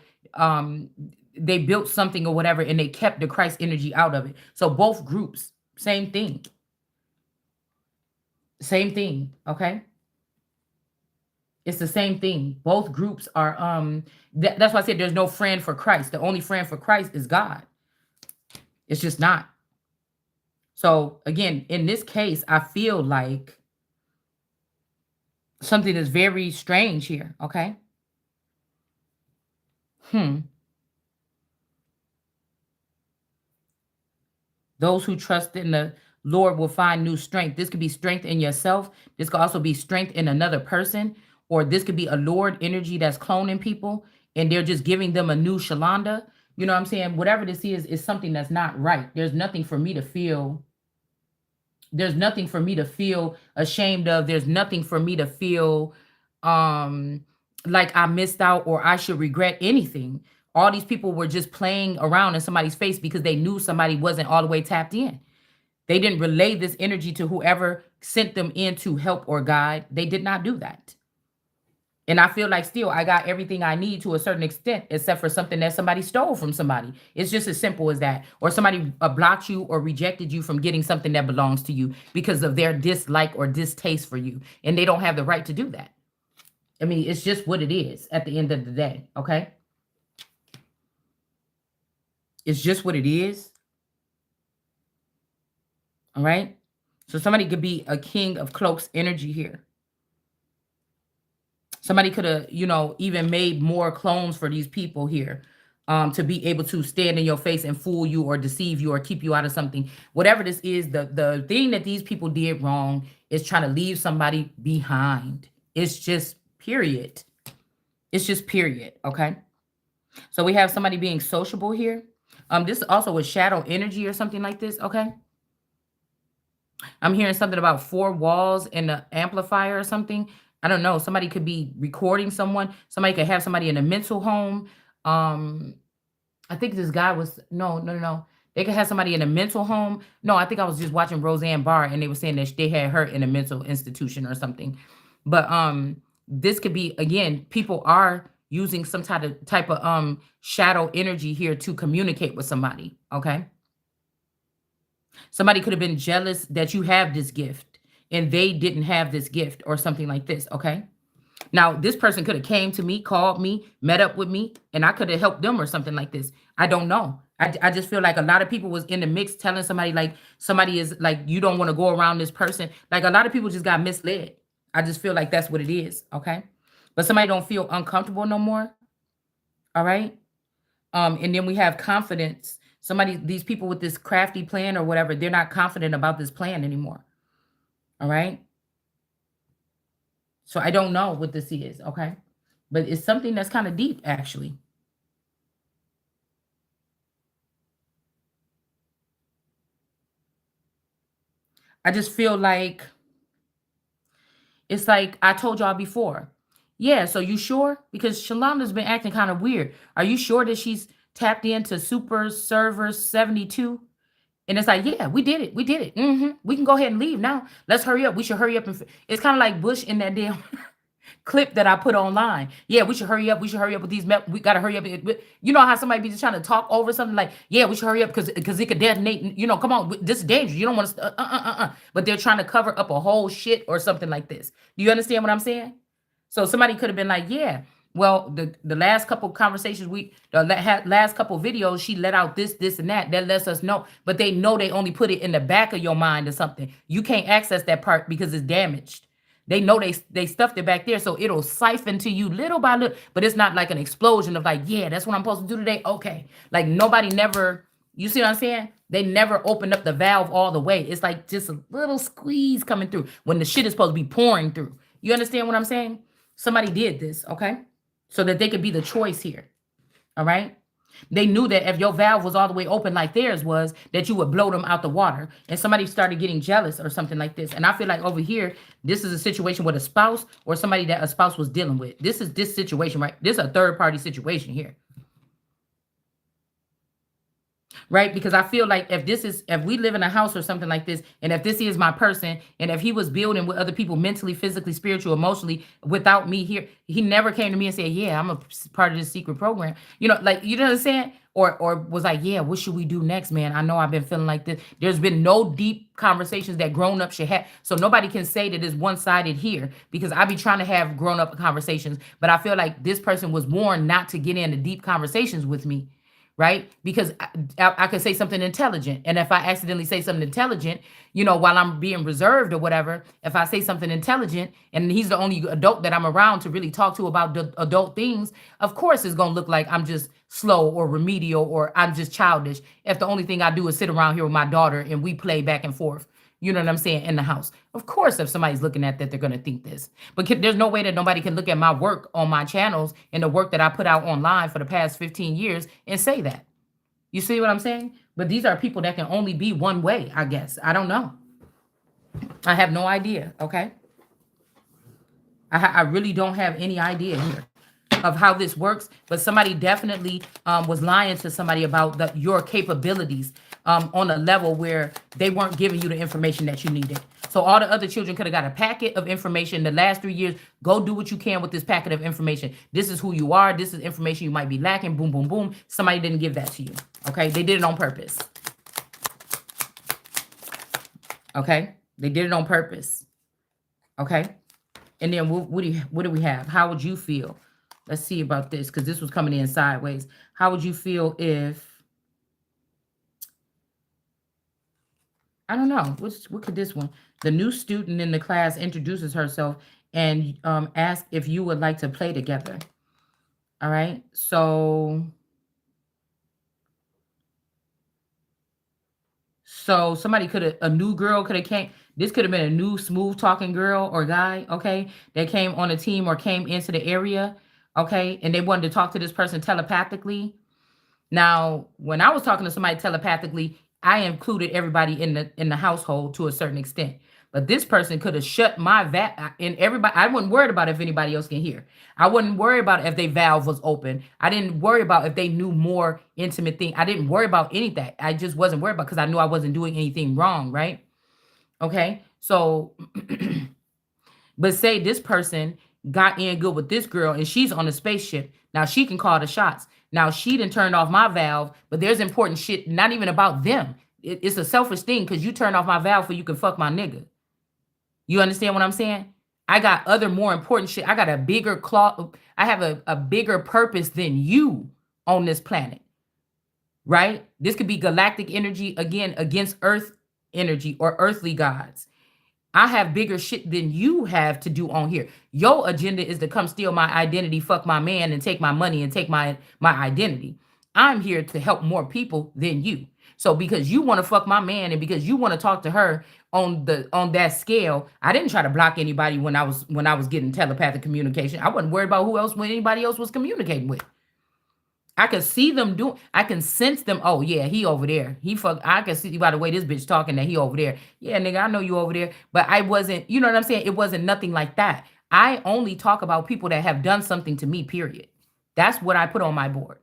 they built something or whatever and they kept the Christ energy out of it. So both groups, same thing. Same thing, okay? It's the same thing. Both groups are that's why I said there's no friend for Christ. The only friend for Christ is God. It's just not. So again, in this case, I feel like something is very strange here, okay? Those who trust in the Lord will find new strength. This could be strength in yourself. This could also be strength in another person. Or this could be a Lord energy that's cloning people and they're just giving them a new Shalanda. You know what I'm saying? Whatever this is something that's not right. There's nothing for me to feel. There's nothing for me to feel ashamed of. There's nothing for me to feel like I missed out or I should regret anything. All these people were just playing around in somebody's face because they knew somebody wasn't all the way tapped in. They didn't relay this energy to whoever sent them in to help or guide. They did not do that. And I feel like still I got everything I need to a certain extent, except for something that somebody stole from somebody. It's just as simple as that. Or somebody blocked you or rejected you from getting something that belongs to you because of their dislike or distaste for you. And they don't have the right to do that. I mean, it's just what it is at the end of the day. Okay. It's just what it is. All right. So somebody could be a king of cloaks energy here. Somebody could have, even made more clones for these people here, to be able to stand in your face and fool you or deceive you or keep you out of something. Whatever this is, the thing that these people did wrong is trying to leave somebody behind. It's just period. It's just period. Okay. So we have somebody being sociable here. This also was shadow energy or something like this. Okay. I'm hearing something about four walls and an amplifier or something. I don't know. Somebody could be recording someone. Somebody could have somebody in a mental home. Um, I think this guy was no, no, no, no. They could have somebody in a mental home. No, I think I was just watching Roseanne Barr and they were saying that they had her in a mental institution or something. But this could be again, people are using some type of shadow energy here to communicate with somebody. Okay. Somebody could have been jealous that you have this gift and they didn't have this gift or something like this. Okay. Now, this person could have came to me, called me, met up with me, and I could have helped them or something like this. I don't know. I just feel like a lot of people was in the mix telling somebody like somebody is like, you don't want to go around this person. Like a lot of people just got misled. I just feel like that's what it is. Okay. But somebody don't feel uncomfortable no more. All right. And then we have confidence. Somebody, these people with this crafty plan or whatever, they're not confident about this plan anymore. All right. So I don't know what this is. Okay. But it's something that's kind of deep, actually. I just feel like it's like I told y'all before. Yeah, so you sure? Because Shalonda's been acting kind of weird. Are you sure that she's tapped into Super Server 72? And it's like, yeah, we did it. We did it. We can go ahead and leave now. Let's hurry up. We should hurry up. It's kind of like Bush in that damn clip that I put online. Yeah, we should hurry up. We should hurry up with these. We gotta hurry up. You know how somebody be just trying to talk over something like, yeah, we should hurry up because it could detonate. Come on, this is dangerous. You don't want to. But they're trying to cover up a whole shit or something like this. Do you understand what I'm saying? So somebody could have been like, yeah. Well, the last couple conversations last couple videos, she let out this, and that. That lets us know. But they know they only put it in the back of your mind or something. You can't access that part because it's damaged. They know they stuffed it back there, so it'll siphon to you little by little. But it's not like an explosion of like, yeah, that's what I'm supposed to do today. Okay, like nobody never. You see what I'm saying? They never opened up the valve all the way. It's like just a little squeeze coming through when the shit is supposed to be pouring through. You understand what I'm saying? Somebody did this, okay? So that they could be the choice here. All right? They knew that if your valve was all the way open like theirs was, that you would blow them out the water. And somebody started getting jealous or something like this. And I feel like over here, this is a situation with a spouse or somebody that a spouse was dealing with. This is this situation, right? This is a third party situation here. Right? Because I feel like if we live in a house or something like this, and if this is my person, and if he was building with other people mentally, physically, spiritual, emotionally, without me here, he never came to me and said, yeah, I'm a part of this secret program. Like, you know what I'm saying? Or was like, yeah, what should we do next, man? I know I've been feeling like this. There's been no deep conversations that grown up should have. So nobody can say that it's one-sided here because I be trying to have grown-up conversations, but I feel like this person was warned not to get into deep conversations with me, right? Because I could say something intelligent. And if I accidentally say something intelligent, while I'm being reserved or whatever, if I say something intelligent and he's the only adult that I'm around to really talk to about the adult things, of course it's going to look like I'm just slow or remedial or I'm just childish if the only thing I do is sit around here with my daughter and we play back and forth. You know what I'm saying? In the house. Of course, if somebody's looking at that, they're going to think this. But there's no way that nobody can look at my work on my channels and the work that I put out online for the past 15 years and say that. You see what I'm saying? But these are people that can only be one way, I guess. I don't know. I have no idea, okay? I really don't have any idea here. of how this works, but somebody definitely was lying to somebody about your capabilities on a level where they weren't giving you the information that you needed. So all the other children could have got a packet of information the last 3 years. Go do what you can with this packet of information. This is who you are. This is information you might be lacking. Boom, boom, boom. Somebody didn't give that to you. Okay, they did it on purpose. Okay, they did it on purpose. Okay, and then what do we have? How would you feel? Let's see about this, because this was coming in sideways. How would you feel if, I don't know, what could this one? The new student in the class introduces herself and asks if you would like to play together. All right, so somebody could have, a new girl could have came. This could have been a new smooth talking girl or guy, okay, that came on a team or came into the area, okay, and they wanted to talk to this person telepathically. Now, when I was talking to somebody telepathically, I included everybody in the household to a certain extent. But this person could have shut my and everybody. I wasn't worried about if anybody else can hear. I wasn't worried about if their valve was open. I didn't worry about if they knew more intimate thing. I didn't worry about anything. I just wasn't worried about, because I knew I wasn't doing anything wrong, right? Okay, so but say this person got in good with this girl and she's on a spaceship. Now she can call the shots. Now she done turned off my valve, but there's important shit, not even about them. It's a selfish thing, because you turned off my valve so you can fuck my nigga. You understand what I'm saying? I got other more important shit. I got a bigger claw. I have a bigger purpose than you on this planet. Right? This could be galactic energy, again, against earth energy or earthly gods. I have bigger shit than you have to do on here. Your agenda is to come steal my identity, fuck my man, and take my money and take my identity. I'm here to help more people than you. So because you want to fuck my man and because you want to talk to her on that scale, I didn't try to block anybody when I was getting telepathic communication. I wasn't worried about who else, when anybody else was communicating with. I can see them do. I can sense them. Oh yeah, he over there. He fuck. I can see by the way this bitch talking that he over there. Yeah, nigga, I know you over there. But I wasn't. You know what I'm saying? It wasn't nothing like that. I only talk about people that have done something to me. Period. That's what I put on my board.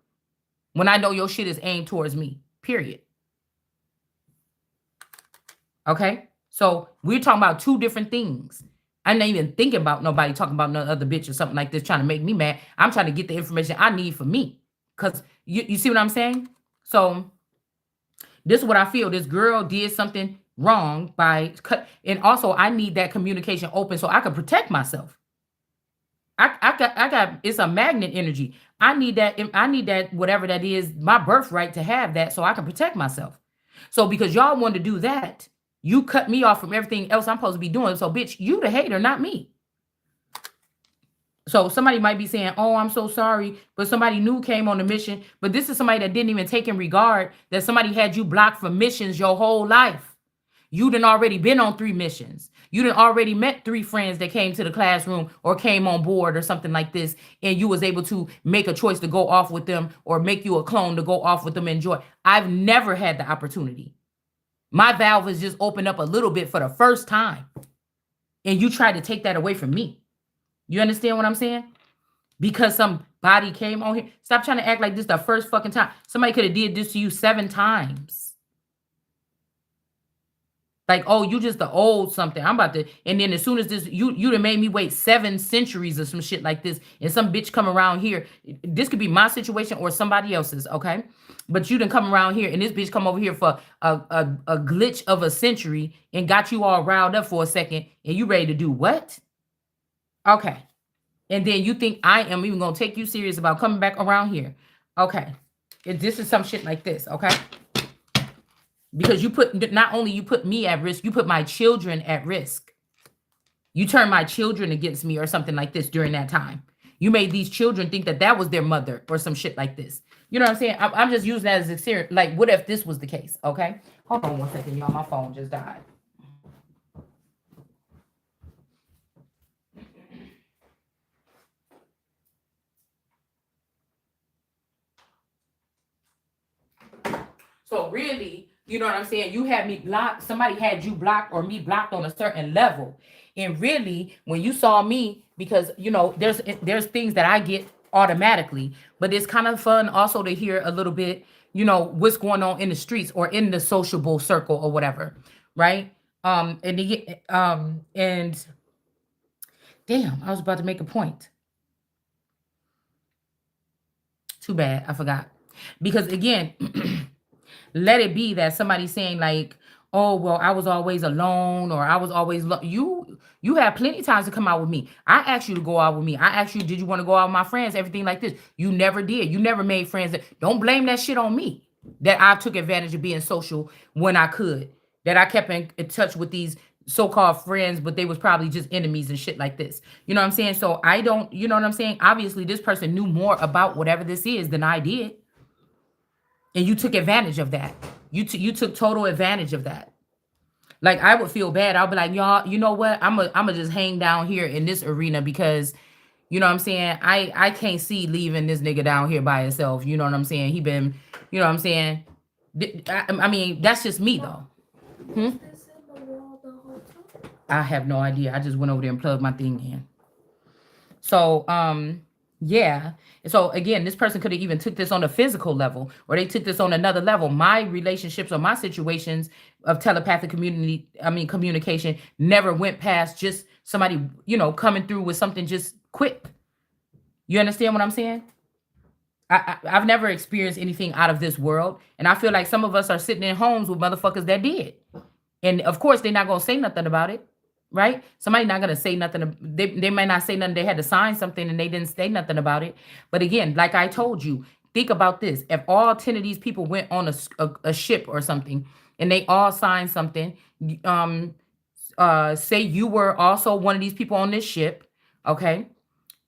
When I know your shit is aimed towards me. Period. Okay. So we're talking about two different things. I'm not even thinking about nobody talking about no other bitch or something like this trying to make me mad. I'm trying to get the information I need for me. Because you see what I'm saying? So this is what I feel. This girl did something wrong by cut. And also I need that communication open so I can protect myself. I got it's a magnet energy. I need that whatever that is, my birthright to have that so I can protect myself. So because y'all wanted to do that, you cut me off from everything else I'm supposed to be doing. So bitch, you the hater, not me. So somebody might be saying, oh, I'm so sorry, but somebody new came on the mission. But this is somebody that didn't even take in regard that somebody had you blocked from missions your whole life. You done already been on 3 missions. You done already met 3 friends that came to the classroom or came on board or something like this. And you was able to make a choice to go off with them or make you a clone to go off with them and enjoy. I've never had the opportunity. My valve has just opened up a little bit for the first time. And you tried to take that away from me. You understand what I'm saying? Because somebody came on here. Stop trying to act like this the first fucking time. Somebody could have did this to you 7 times. Like, oh, you just the old something. I'm about to, and then as soon as this, you done made me wait 7 centuries or some shit like this, and some bitch come around here. This could be my situation or somebody else's, okay? But you done come around here, and this bitch come over here for a glitch of a century and got you all riled up for a second, and you ready to do what? Okay. And then you think I am even going to take you serious about coming back around here. Okay. This is some shit like this, okay? Because you put, not only you put me at risk, you put my children at risk. You turn my children against me or something like this during that time. You made these children think that that was their mother or some shit like this. You know what I'm saying? I'm just using that as a serious, like, what if this was the case, okay? Hold on one second, y'all. My phone just died. So really, you know what I'm saying? You had me blocked. Somebody had you blocked or me blocked on a certain level. And really, when you saw me, because, you know, there's things that I get automatically, but it's kind of fun also to hear a little bit, what's going on in the streets or in the sociable circle or whatever, right? And damn, I was about to make a point. Too bad, I forgot. Because again, let it be that somebody's saying like, oh well, I was always alone, or I was always you had plenty of times to come out with me. I asked you to go out with me. I asked you, did you want to go out with my friends, everything like this. You never did. You never made friends. Don't blame that shit on me, that I took advantage of being social when I could, that I kept in touch with these so-called friends, but they was probably just enemies and shit like this. You know what I'm saying? So I don't, you know what I'm saying? Obviously this person knew more about whatever this is than I did, and you took advantage of that. You took total advantage of that. Like I would feel bad. I'll be like, y'all, you know what? I'm just hang down here in this arena because, you know what I'm saying? I can't see leaving this nigga down here by himself. You know what I'm saying? He been, you know what I'm saying? I mean, that's just me though. Hmm? I have no idea. I just went over there and plugged my thing in. So, yeah. So again, this person could have even took this on a physical level, or they took this on another level. My relationships or my situations of telepathic communication never went past just somebody, coming through with something just quick. You understand what I'm saying? I've never experienced anything out of this world, and I feel like some of us are sitting in homes with motherfuckers that did. And of course, they're not gonna say nothing about it, right? Somebody not gonna say nothing. They might not say nothing. They had to sign something and they didn't say nothing about it. But again, like I told you, think about this: if all 10 of these people went on a ship or something, and they all signed something, um, say you were also one of these people on this ship, okay?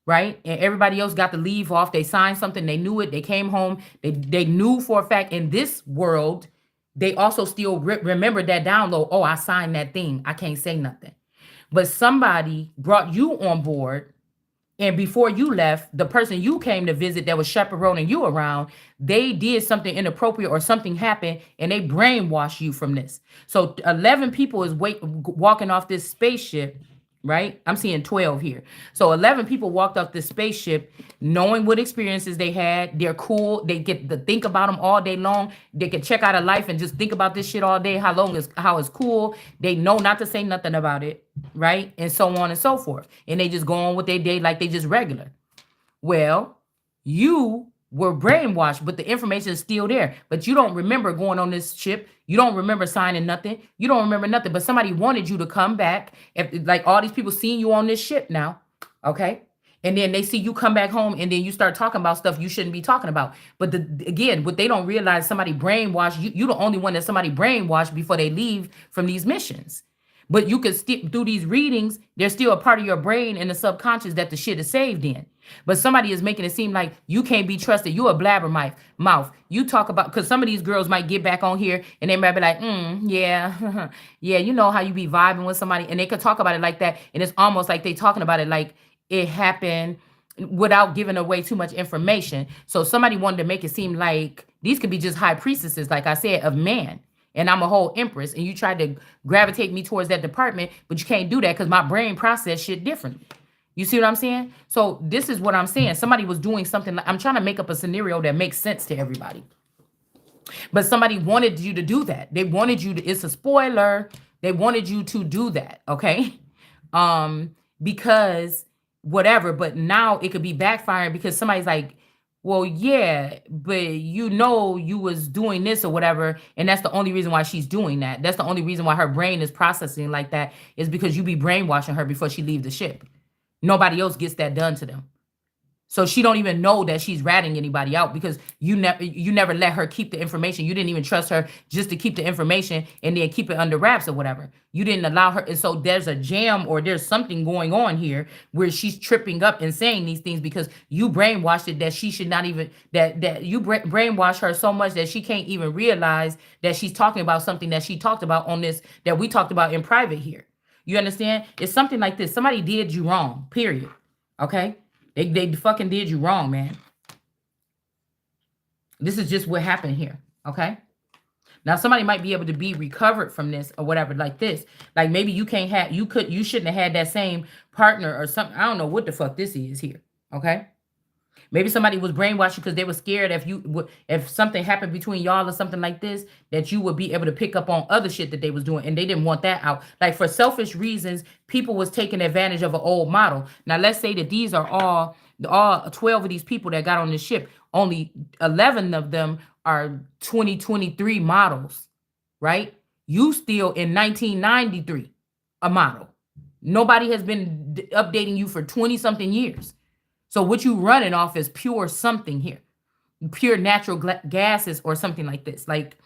Right? And everybody else got to leave off. They signed something. They knew it. They came home. They knew for a fact in this world, they also still remember that download. Oh, I signed that thing. I can't say nothing. But somebody brought you on board, and before you left, the person you came to visit that was chaperoning you around, they did something inappropriate or something happened, and they brainwashed you from this. So 11 people is walking off this spaceship, right? I'm seeing 12 here. So 11 people walked off this spaceship knowing what experiences they had. They're cool. They get to think about them all day long. They can check out a life and just think about this shit all day, how it's cool. They know not to say nothing about it, right? And so on and so forth. And they just go on with their day like they just regular. Well, you were brainwashed, but the information is still there. But you don't remember going on this ship. You don't remember signing nothing. You don't remember nothing. But somebody wanted you to come back. If like all these people seeing you on this ship now, okay? And then they see you come back home, and then you start talking about stuff you shouldn't be talking about. But again, what they don't realize, somebody brainwashed you. You're the only one that somebody brainwashed before they leave from these missions. But you can still through these readings, there's still a part of your brain and the subconscious that the shit is saved in. But somebody is making it seem like you can't be trusted. You a mouth. You talk about, because some of these girls might get back on here and they might be like, yeah, yeah, you know how you be vibing with somebody, and they could talk about it like that, and it's almost like they talking about it like it happened without giving away too much information. So somebody wanted to make it seem like these could be just high priestesses, like I said, of man. And I'm a whole empress, and you tried to gravitate me towards that department, but you can't do that because my brain process shit differently. You see what I'm saying? So this is what I'm saying. Somebody was doing something. Like, I'm trying to make up a scenario that makes sense to everybody. But somebody wanted you to do that. They wanted you to, it's a spoiler. They wanted you to do that, okay? Because whatever, but now it could be backfiring because somebody's like, well, yeah, but you was doing this or whatever, and that's the only reason why she's doing that. That's the only reason why her brain is processing like that, is because you be brainwashing her before she leave the ship. Nobody else gets that done to them. So she don't even know that she's ratting anybody out because you never let her keep the information. You didn't even trust her just to keep the information and then keep it under wraps or whatever. You didn't allow her. And so there's a jam or there's something going on here where she's tripping up and saying these things because you brainwashed it that she should not even, that you brainwashed her so much that she can't even realize that she's talking about something that she talked about on this, that we talked about in private here. You understand? It's something like this. Somebody did you wrong, period. Okay? They fucking did you wrong, man. This is just what happened here, okay? Now somebody might be able to be recovered from this or whatever, like this. Like maybe you shouldn't have had that same partner or something. I don't know what the fuck this is here, okay? Maybe somebody was brainwashed because they were scared if something happened between y'all or something like this, that you would be able to pick up on other shit that they was doing, and they didn't want that out. Like for selfish reasons, people was taking advantage of an old model. Now let's say that these are all 12 of these people that got on the ship. Only 11 of them are 2023 models, right? You still in 1993 a model. Nobody has been updating you for 20 something years. So what you running off is pure something here, pure natural gases or something like this. Like,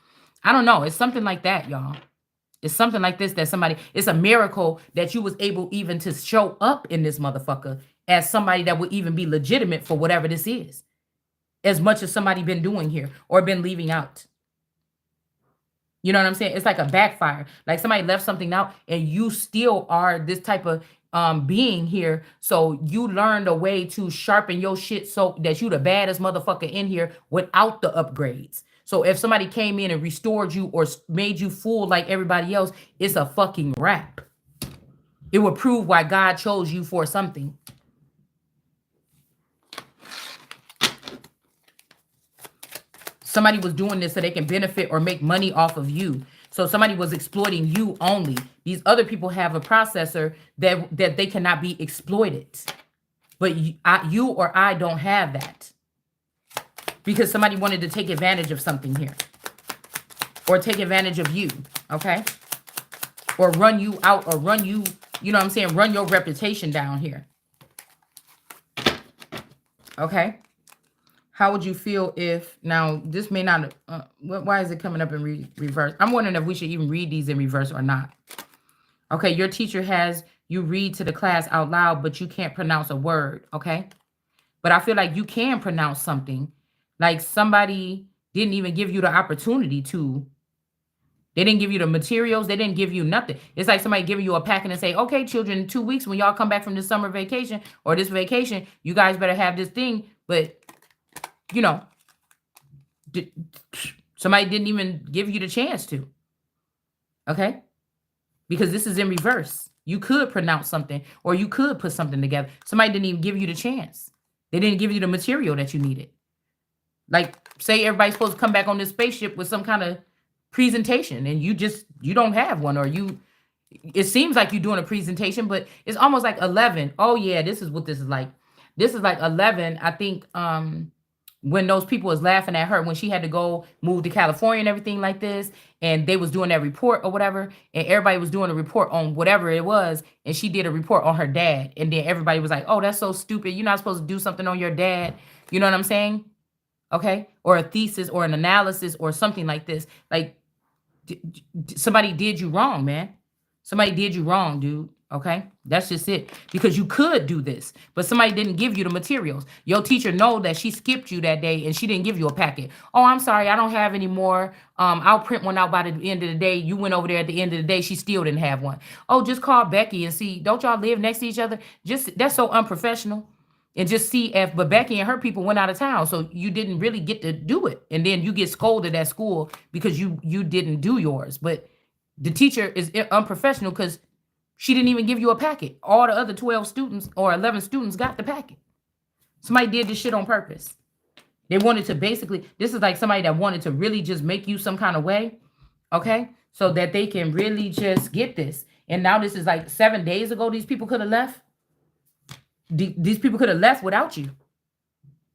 I don't know. It's something like that, y'all. It's something like this that somebody, it's a miracle that you was able even to show up in this motherfucker as somebody that would even be legitimate for whatever this is, as much as somebody been doing here or been leaving out. You know what I'm saying? It's like a backfire. Like somebody left something out and you still are this type of being here. So you learned a way to sharpen your shit so that you the baddest motherfucker in here without the upgrades. So if somebody came in and restored you or made you fool like everybody else, it's a fucking wrap. It would prove why God chose you for something. Somebody was doing this so they can benefit or make money off of you. So somebody was exploiting you only. These other people have a processor that they cannot be exploited. But you or I don't have that. Because somebody wanted to take advantage of something here. Or take advantage of you, okay? Or run you out or run you, you know what I'm saying? Run your reputation down here. Okay? How would you feel if, now this may not, why is it coming up in reverse? I'm wondering if we should even read these in reverse or not. Okay, your teacher has you read to the class out loud, but you can't pronounce a word, okay? But I feel like you can pronounce something. Like somebody didn't even give you the opportunity to. They didn't give you the materials. They didn't give you nothing. It's like somebody giving you a packet and say, okay, children, in 2 weeks when y'all come back from this summer vacation or this vacation, you guys better have this thing. But you know, somebody didn't even give you the chance to. Okay? Because this is in reverse. You could pronounce something or you could put something together. Somebody didn't even give you the chance. They didn't give you the material that you needed. Like, say everybody's supposed to come back on this spaceship with some kind of presentation and you don't have one, or it seems like you're doing a presentation, but it's almost like 11. Oh yeah, this is what this is like. This is like 11, I think, when those people was laughing at her when she had to go move to California and everything like this, and they was doing that report or whatever, and everybody was doing a report on whatever it was, and she did a report on her dad, and then everybody was like, oh, that's so stupid. You're not supposed to do something on your dad. You know what I'm saying? Okay? Or a thesis or an analysis or something like this. Like, somebody did you wrong, man. Somebody did you wrong, dude. Okay, that's just it. Because you could do this, but somebody didn't give you the materials. Your teacher know that she skipped you that day and she didn't give you a packet. Oh, I'm sorry, I don't have any more. I'll print one out by the end of the day. You went over there at the end of the day. She still didn't have one. Oh, just call Becky and see. Don't y'all live next to each other? Just that's so unprofessional. And just see if, but Becky and her people went out of town, so you didn't really get to do it. And then you get scolded at school because you didn't do yours. But the teacher is unprofessional because she didn't even give you a packet. All the other 12 students or 11 students got the packet. Somebody did this shit on purpose. They wanted to basically, this is like somebody that wanted to really just make you some kind of way, okay? So that they can really just get this. And now this is like 7 days ago, these people could have left. These people could have left without you.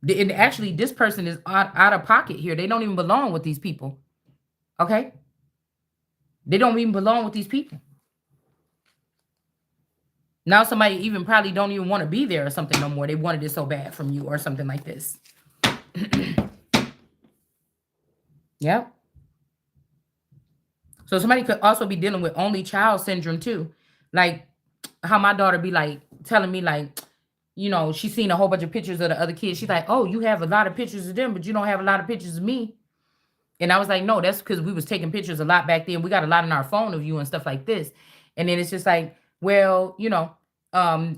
And actually, this person is out of pocket here. They don't even belong with these people, okay? They don't even belong with these people. Now somebody even probably don't even want to be there or something no more. They wanted it so bad from you or something like this. Yep. So somebody could also be dealing with only child syndrome too. Like how my daughter be like telling me like, you know, she's seen a whole bunch of pictures of the other kids. She's like, oh, you have a lot of pictures of them, but you don't have a lot of pictures of me. And I was like, no, that's because we was taking pictures a lot back then. We got a lot in our phone of you and stuff like this. And then it's just like, well, you know,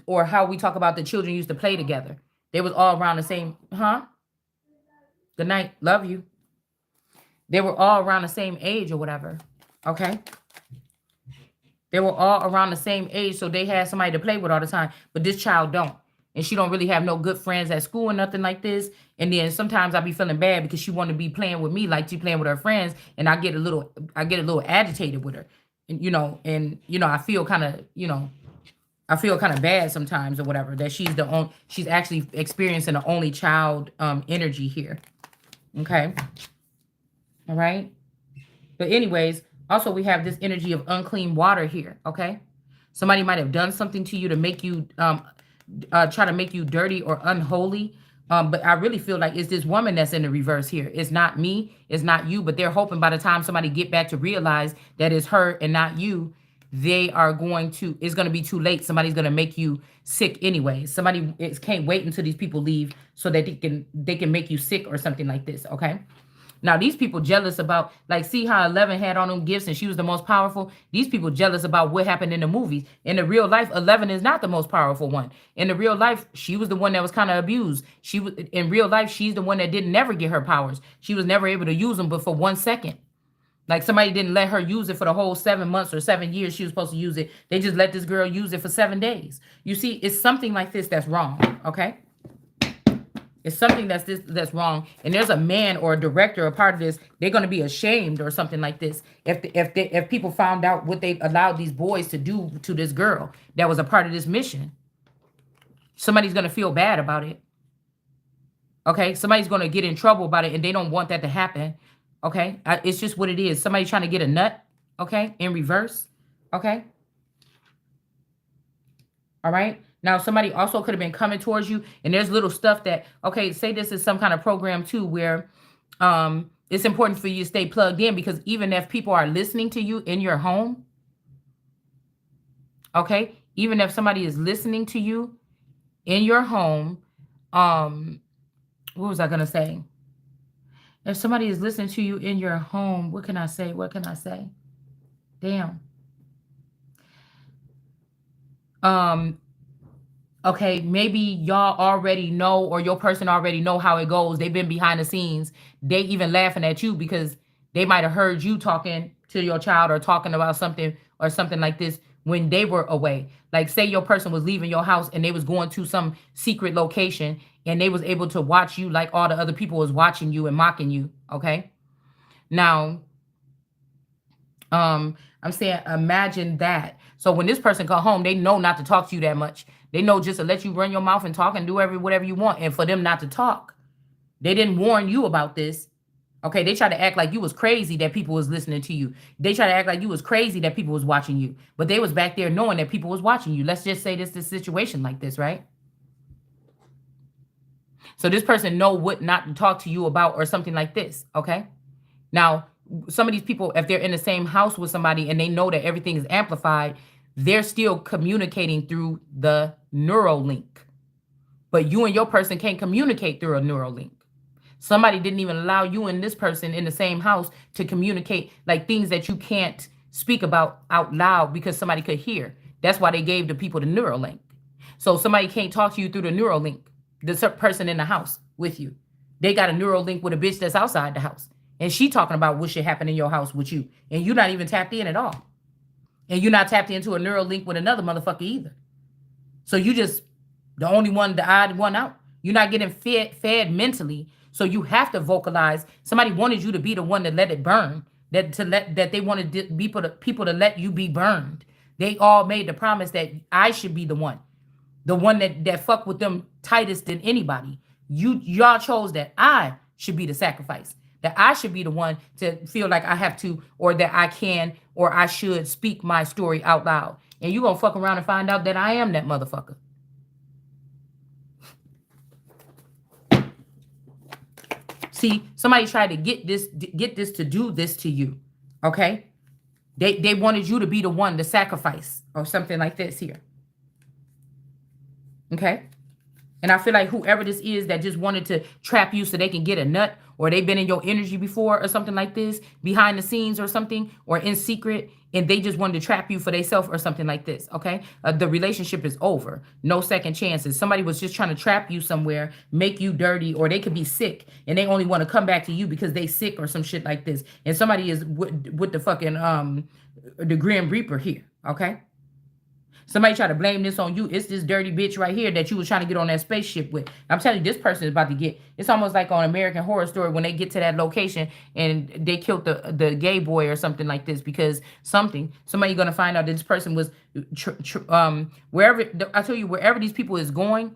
or how we talk about the children used to play together. They was all around the same, Good night. Love you. They were all around the same age or whatever. Okay. They were all around the same age. So they had somebody to play with all the time. But this child don't. and she don't really have no good friends at school or nothing like this. And then sometimes I be feeling bad because she want to be playing with me like she playing with her friends, and I get a little agitated with her, and I feel kind of I feel kind of bad sometimes or whatever that she's actually experiencing the only child energy here. Okay. All right. But anyways, also we have this energy of unclean water here. Okay. Somebody might have done something to you to make you try to make you dirty or unholy. But I really feel like it's this woman that's in the reverse here. It's not me, it's not you, but they're hoping by the time somebody get back to realize that it's her and not you, it's going to be too late. Somebody's going to make you sick anyway. Somebody can't wait until these people leave so that they can make you sick or something like this. Okay. Now, these people jealous about, like, see how 11 had on them gifts and she was the most powerful? These people jealous about what happened in the movies. In the real life, 11 is not the most powerful one. In the real life, she was the one that was kind of abused. In real life, she's the one that didn't never get her powers. She was never able to use them but for 1 second. Like, somebody didn't let her use it for the whole 7 months or 7 years she was supposed to use it. They just let this girl use it for 7 days. You see, it's something like this that's wrong, okay? It's something that's wrong, and there's a man or a director, a part of this. They're going to be ashamed or something like this if people found out what they allowed these boys to do to this girl that was a part of this mission. Somebody's going to feel bad about it. Okay, somebody's going to get in trouble about it, and they don't want that to happen. Okay, it's just what it is. Somebody trying to get a nut. Okay, in reverse. Okay. All right. Now, somebody also could have been coming towards you, and there's little stuff that, okay, say this is some kind of program too, where it's important for you to stay plugged in, because even if people are listening to you in your home, okay, even if somebody is listening to you in your home, what was I going to say? If somebody is listening to you in your home, what can I say? What can I say? Damn. Okay, maybe y'all already know, or your person already know how it goes. They've been behind the scenes. They even laughing at you because they might have heard you talking to your child or talking about something or something like this when they were away. Like, say your person was leaving your house and they was going to some secret location and they was able to watch you like all the other people was watching you and mocking you. Okay. Now, I'm saying, imagine that. So when this person come home, they know not to talk to you that much. They know just to let you run your mouth and talk and do whatever you want, and for them not to talk. They didn't warn you about this. Okay, they try to act like you was crazy that people was listening to you. They try to act like you was crazy that people was watching you. But they was back there knowing that people was watching you. Let's just say this situation like this, right? So this person know what not to talk to you about or something like this, okay? Now, some of these people, if they're in the same house with somebody and they know that everything is amplified, they're still communicating through the neural link. But you and your person can't communicate through a neural link. Somebody didn't even allow you and this person in the same house to communicate, like things that you can't speak about out loud because somebody could hear. That's why they gave the people the neural link. So somebody can't talk to you through the neural link, the person in the house with you. They got a neural link with a bitch that's outside the house. And she talking about what should happen in your house with you. And you're not even tapped in at all. And you're not tapped into a neural link with another motherfucker either. So you just the only one, the odd one out. You're not getting fed mentally. So you have to vocalize. Somebody wanted you to be the one that let it burn. That they wanted people to let you be burned. They all made the promise that I should be the one that fuck with them tightest than anybody. Y'all chose that I should be the sacrifice. That I should be the one to feel like I have to, or that I can, or I should speak my story out loud. And you gonna fuck around and find out that I am that motherfucker. See, somebody tried to get this to do this to you. Okay? They wanted you to be the one to sacrifice or something like this here. Okay? And I feel like whoever this is that just wanted to trap you so they can get a nut, or they've been in your energy before or something like this, behind the scenes or something, or in secret, and they just wanted to trap you for themselves or something like this, okay? The relationship is over. No second chances. Somebody was just trying to trap you somewhere, make you dirty, or they could be sick, and they only want to come back to you because they sick or some shit like this. And somebody is with the fucking, the Grim Reaper here, okay? Somebody try to blame this on you. It's this dirty bitch right here that you was trying to get on that spaceship with. I'm telling you, this person is about to get. It's almost like on American Horror Story when they get to that location and they killed the gay boy or something like this because somebody gonna find out that this person was wherever. I tell you, wherever these people is going,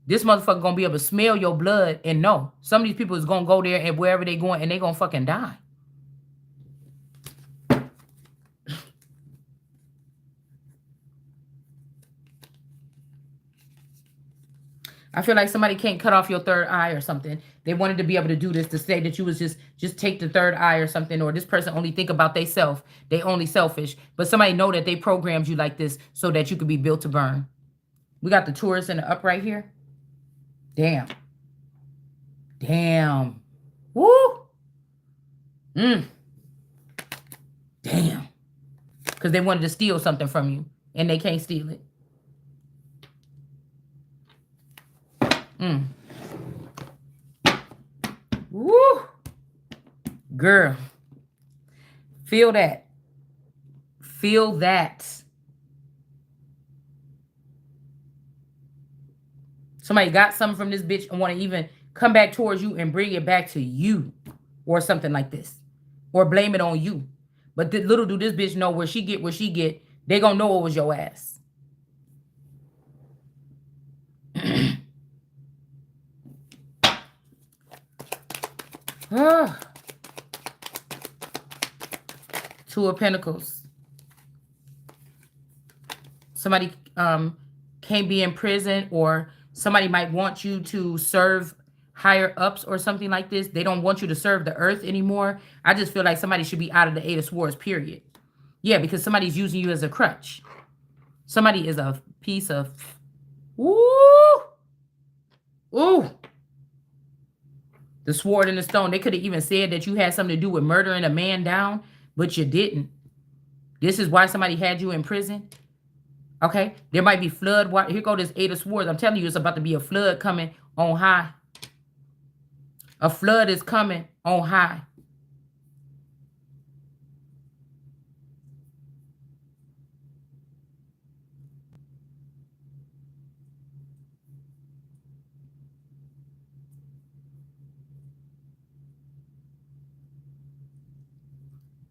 this motherfucker gonna be able to smell your blood and know some of these people is gonna go there and wherever they going and they gonna fucking die. I feel like somebody can't cut off your third eye or something. They wanted to be able to do this to say that you was just take the third eye or something, or this person only think about they self. They only selfish. But somebody know that they programmed you like this so that you could be built to burn. We got the tourist in the up right here. Damn. Damn. Woo. Damn. Because they wanted to steal something from you and they can't steal it. Woo! Girl. Feel that. Feel that. Somebody got something from this bitch and want to even come back towards you and bring it back to you. Or something like this. Or blame it on you. But little do this bitch know where she get, they gonna know it was your ass. Two of Pentacles. Somebody can't be in prison, or somebody might want you to serve higher ups or something like this. They don't want you to serve the earth anymore. I just feel like somebody should be out of the Eight of Swords, period. Yeah, because somebody's using you as a crutch. Somebody is a piece of... Ooh! Ooh! The sword and the stone. They could have even said that you had something to do with murdering a man down, but you didn't. This is why somebody had you in prison. Okay? There might be flood water. Here go this Eight of Swords. I'm telling you, it's about to be a flood coming on high. A flood is coming on high.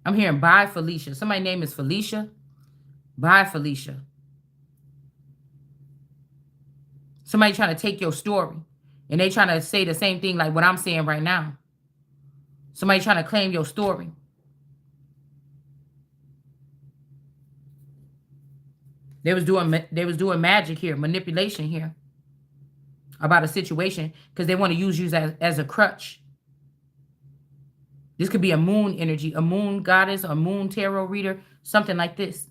I'm hearing bye, Felicia. Somebody's name is Felicia. Bye, Felicia. Somebody trying to take your story. And they trying to say the same thing like what I'm saying right now. Somebody trying to claim your story. They was doing magic here, manipulation here. About a situation. Because they want to use you as a crutch. This could be a moon energy, a moon goddess, a moon tarot reader, something like this.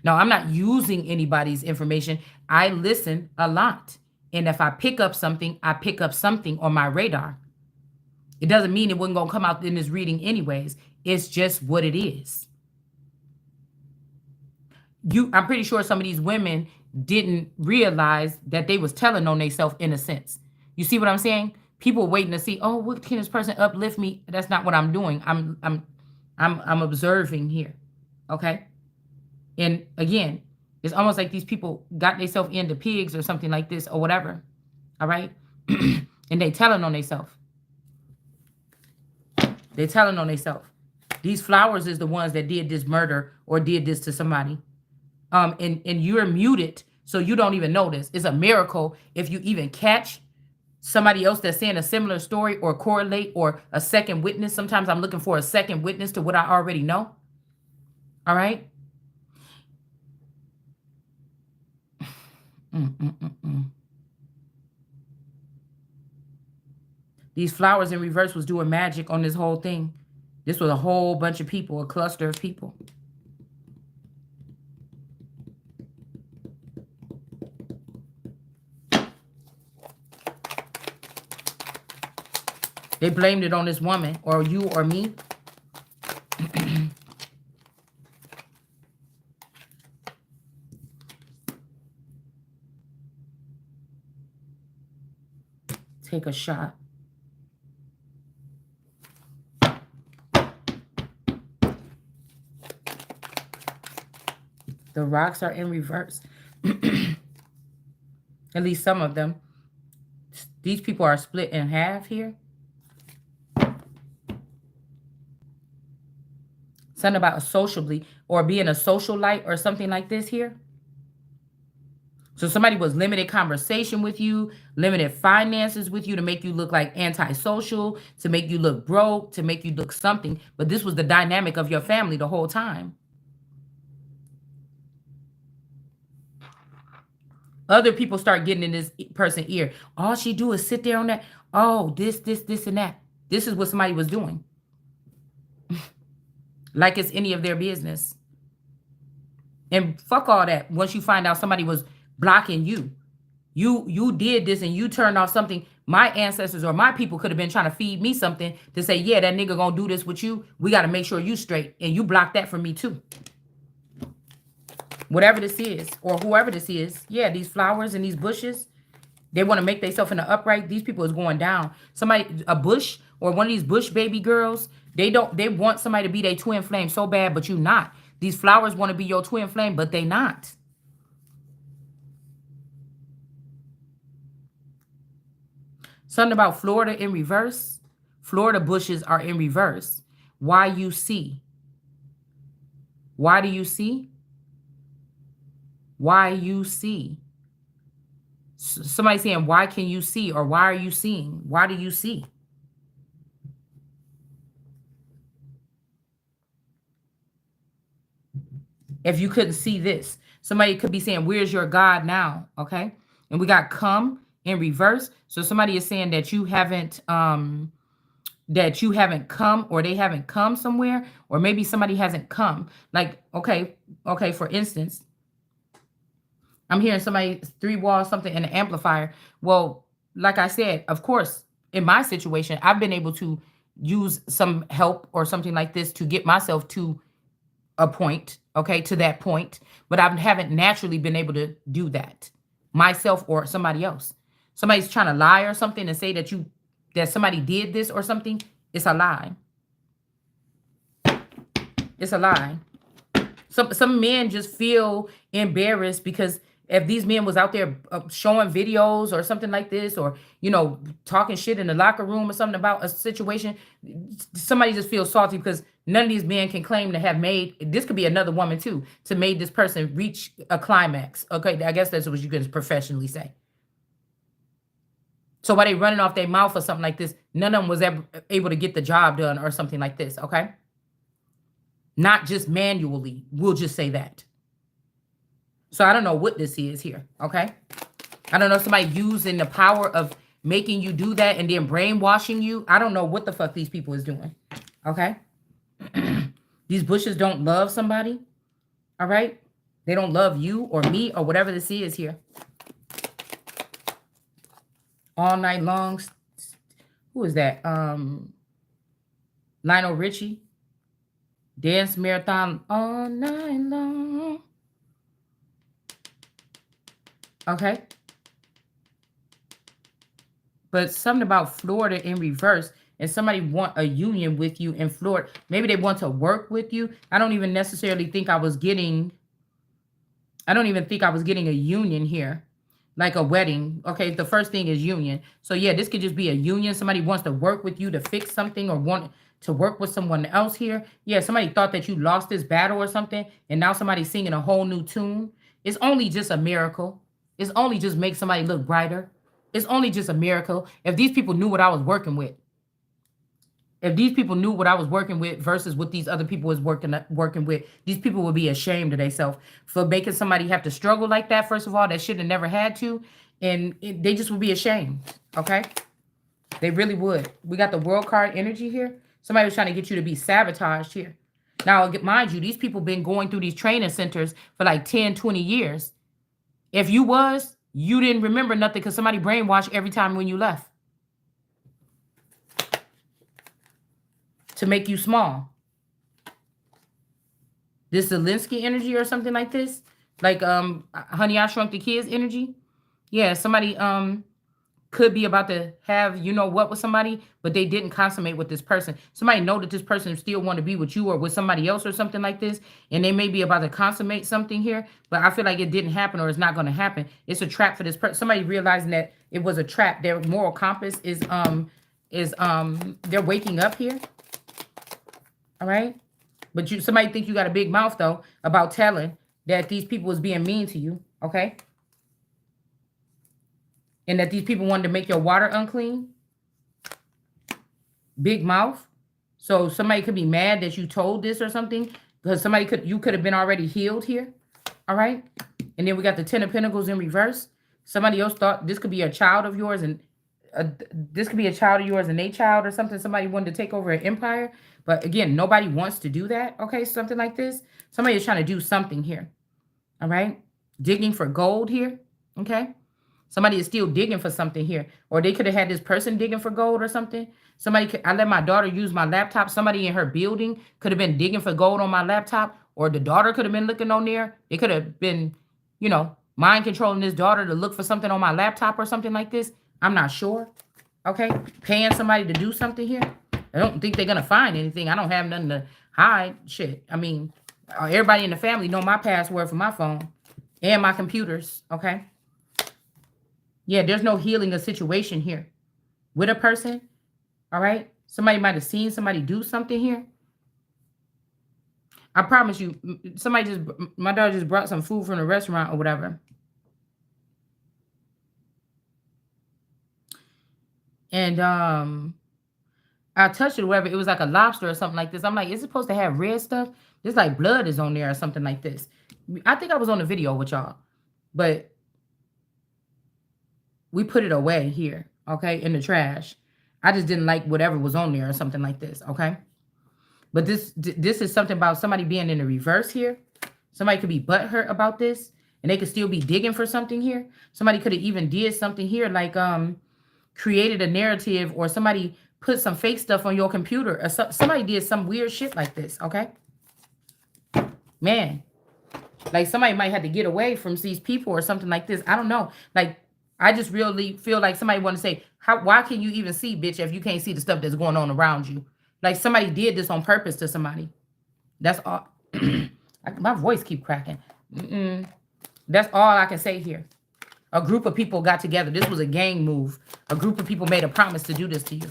Now, I'm not using anybody's information. I listen a lot. And if I pick up something, I pick up something on my radar. It doesn't mean it wasn't going to come out in this reading anyways. It's just what it is. I'm pretty sure some of these women didn't realize that they was telling on themselves in a sense. You see what I'm saying? People waiting to see, oh, what can this person uplift me? That's not what I'm doing. I'm observing here. Okay? And again, it's almost like these people got themselves into pigs or something like this or whatever. All right? And they telling on themselves. They telling on themselves. These flowers is the ones that did this murder or did this to somebody. And you're muted, so you don't even know this. It's a miracle if you even catch somebody else that's saying a similar story or correlate or a second witness. Sometimes I'm looking for a second witness to what I already know. All right? These flowers in reverse was doing magic on this whole thing. This was a whole bunch of people, a cluster of people. They blamed it on this woman or you or me. Take a shot. The rocks are in reverse. At least some of them. These people are split in half here. Something about sociably or being a socialite or something like this here. So somebody was limited conversation with you, limited finances with you to make you look like antisocial, to make you look broke, to make you look something. But this was the dynamic of your family the whole time. Other people start getting in this person's ear. All she do is sit there on that. Oh, this, and that. This is what somebody was doing. Like it's any of their business. And fuck all that. Once you find out somebody was blocking you, you did this and you turned off something. My ancestors or my people could have been trying to feed me something to say, yeah, that nigga gonna do this with you. We got to make sure you straight. And you blocked that for me too. Whatever this is, or whoever this is, yeah, these flowers and these bushes, they want to make themselves in the upright. These people is going down. Somebody, a bush or one of these bush baby girls, they want somebody to be their twin flame so bad, but you not. These flowers want to be your twin flame, but they not. Something about Florida in reverse. Florida bushes are in reverse. Why you see? Why do you see? Why you see? Somebody saying, why can you see? Or why are you seeing? Why do you see? If you couldn't see this, somebody could be saying, where's your God now? Okay. And we got come in reverse. So somebody is saying that you haven't come, or they haven't come somewhere, or maybe somebody hasn't come. Like, okay, for instance, I'm hearing somebody 3 walls, something, and an amplifier. Well, like I said, of course, in my situation, I've been able to use some help or something like this to get myself to a point, okay, to that point. But I haven't naturally been able to do that myself or somebody else. Somebody's trying to lie or something and say that somebody did this or something. It's a lie. It's a lie. Some men just feel embarrassed because if these men was out there showing videos or something like this, or, talking shit in the locker room or something about a situation, somebody just feels salty because none of these men can claim to have made, this could be another woman too, to made this person reach a climax. Okay, I guess that's what you can professionally say. So while they running off their mouth or something like this, none of them was ever able to get the job done or something like this, okay? Not just manually, we'll just say that. So I don't know what this is here, okay? I don't know if somebody using the power of making you do that and then brainwashing you. I don't know what the fuck these people is doing, okay? These bushes don't love somebody, all right? They don't love you or me or whatever this is here. All night long. Who is that? Lionel Richie. Dance marathon all night long. Okay. But something about Florida in reverse, and somebody want a union with you in Florida. Maybe they want to work with you. I don't even think I was getting a union here. Like a wedding. Okay, the first thing is union. So yeah, this could just be a union. Somebody wants to work with you to fix something or want to work with someone else here. Yeah, somebody thought that you lost this battle or something, and now somebody's singing a whole new tune. It's only just a miracle. It's only just make somebody look brighter. It's only just a miracle. If these people knew what I was working with. If these people knew what I was working with versus what these other people was working with, these people would be ashamed of themselves for making somebody have to struggle like that. First of all, that should have never had to. And they just would be ashamed. Okay? They really would. We got the world card energy here. Somebody was trying to get you to be sabotaged here. Now, mind you, these people been going through these training centers for like 10, 20 years. If you didn't remember nothing because somebody brainwashed every time when you left. To make you small. This Zelensky energy or something like this. Like Honey, I Shrunk the Kids energy. Yeah, somebody could be about to have you know what with somebody, but they didn't consummate with this person. Somebody know that this person still want to be with you or with somebody else or something like this, and they may be about to consummate something here, but I feel like it didn't happen or it's not going to happen. It's a trap for this person. Somebody realizing that it was a trap. Their moral compass is they're waking up here. All right. But somebody think you got a big mouth though about telling that these people was being mean to you. Okay. And that these people wanted to make your water unclean. Big mouth. So somebody could be mad that you told this or something. Because you could have been already healed here. All right. And then we got the 10 of Pentacles in reverse. Somebody else thought this could be a child of yours and this could be a child of yours and a child or something. Somebody wanted to take over an empire. But again, nobody wants to do that. Okay. Something like this. Somebody is trying to do something here. All right. Digging for gold here. Okay. Somebody is still digging for something here. Or they could have had this person digging for gold or something. I let my daughter use my laptop. Somebody in her building could have been digging for gold on my laptop. Or the daughter could have been looking on there. They could have been, you know, mind controlling this daughter to look for something on my laptop or something like this. I'm not sure. Okay. Paying somebody to do something here. I don't think they're going to find anything. I don't have nothing to hide. Shit. I mean, everybody in the family know my password for my phone and my computers. Okay. Yeah, there's no healing a situation here with a person. All right. Somebody might have seen somebody do something here. I promise you, my daughter just brought some food from the restaurant or whatever. And I touched it or whatever. It was like a lobster or something like this. I'm like, is it supposed to have red stuff? There's like blood is on there or something like this. I think I was on the video with y'all. But we put it away here, okay, in the trash. I just didn't like whatever was on there or something like this, okay? But this is something about somebody being in the reverse here. Somebody could be butthurt about this, and they could still be digging for something here. Somebody could have even did something here, like created a narrative, or somebody put some fake stuff on your computer, or somebody did some weird shit like this, okay? Man, like somebody might have to get away from these people or something like this. I don't know. Like, I just really feel like somebody want to say, why can you even see, bitch, if you can't see the stuff that's going on around you? Like somebody did this on purpose to somebody. That's all. My voice keep cracking. That's all I can say here. A group of people got together. This was a gang move. A group of people made a promise to do this to you.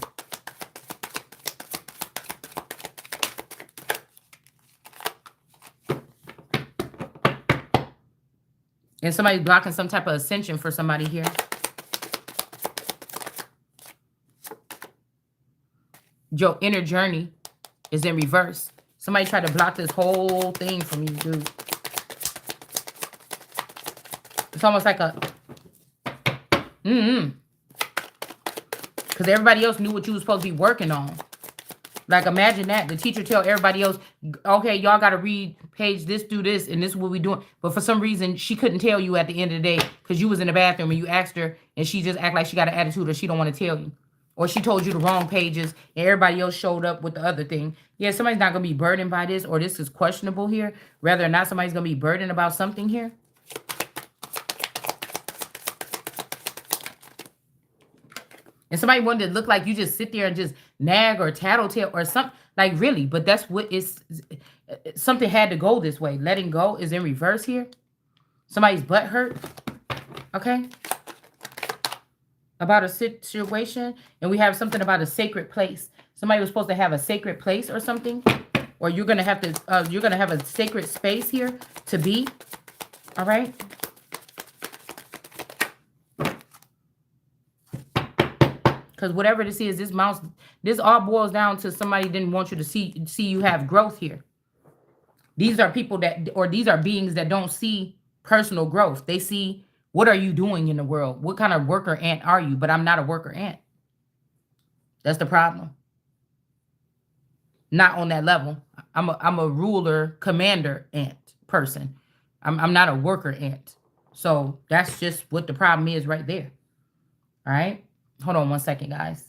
And somebody's blocking some type of ascension for somebody here. Your inner journey is in reverse. Somebody tried to block this whole thing from you, dude. It's almost like a... Because everybody else knew what you was supposed to be working on. Like, imagine that. The teacher tell everybody else, okay, y'all got to read page this, do this, and this is what we doing. But for some reason, she couldn't tell you at the end of the day because you was in the bathroom and you asked her, and she just act like she got an attitude or she don't want to tell you. Or she told you the wrong pages, and everybody else showed up with the other thing. Yeah, somebody's not going to be burdened by this, or this is questionable here. Whether or not somebody's going to be burdened about something here. And somebody wanted to look like you just sit there and just nag or tattletale or something. Like, really. But that's what it's... Something had to go this way. Letting go is in reverse here. Somebody's butt hurt. Okay. About a situation. And we have something about a sacred place. Somebody was supposed to have a sacred place or something. Or you're going to have to... you're going to have a sacred space here to be. All right. Because whatever this is, this all boils down to somebody didn't want you to see you have growth here. These are people these are beings that don't see personal growth. They see, what are you doing in the world? What kind of worker ant are you? But I'm not a worker ant. That's the problem. Not on that level. I'm a ruler, commander ant person. I'm not a worker ant. So that's just what the problem is right there. All right. Hold on one second, guys.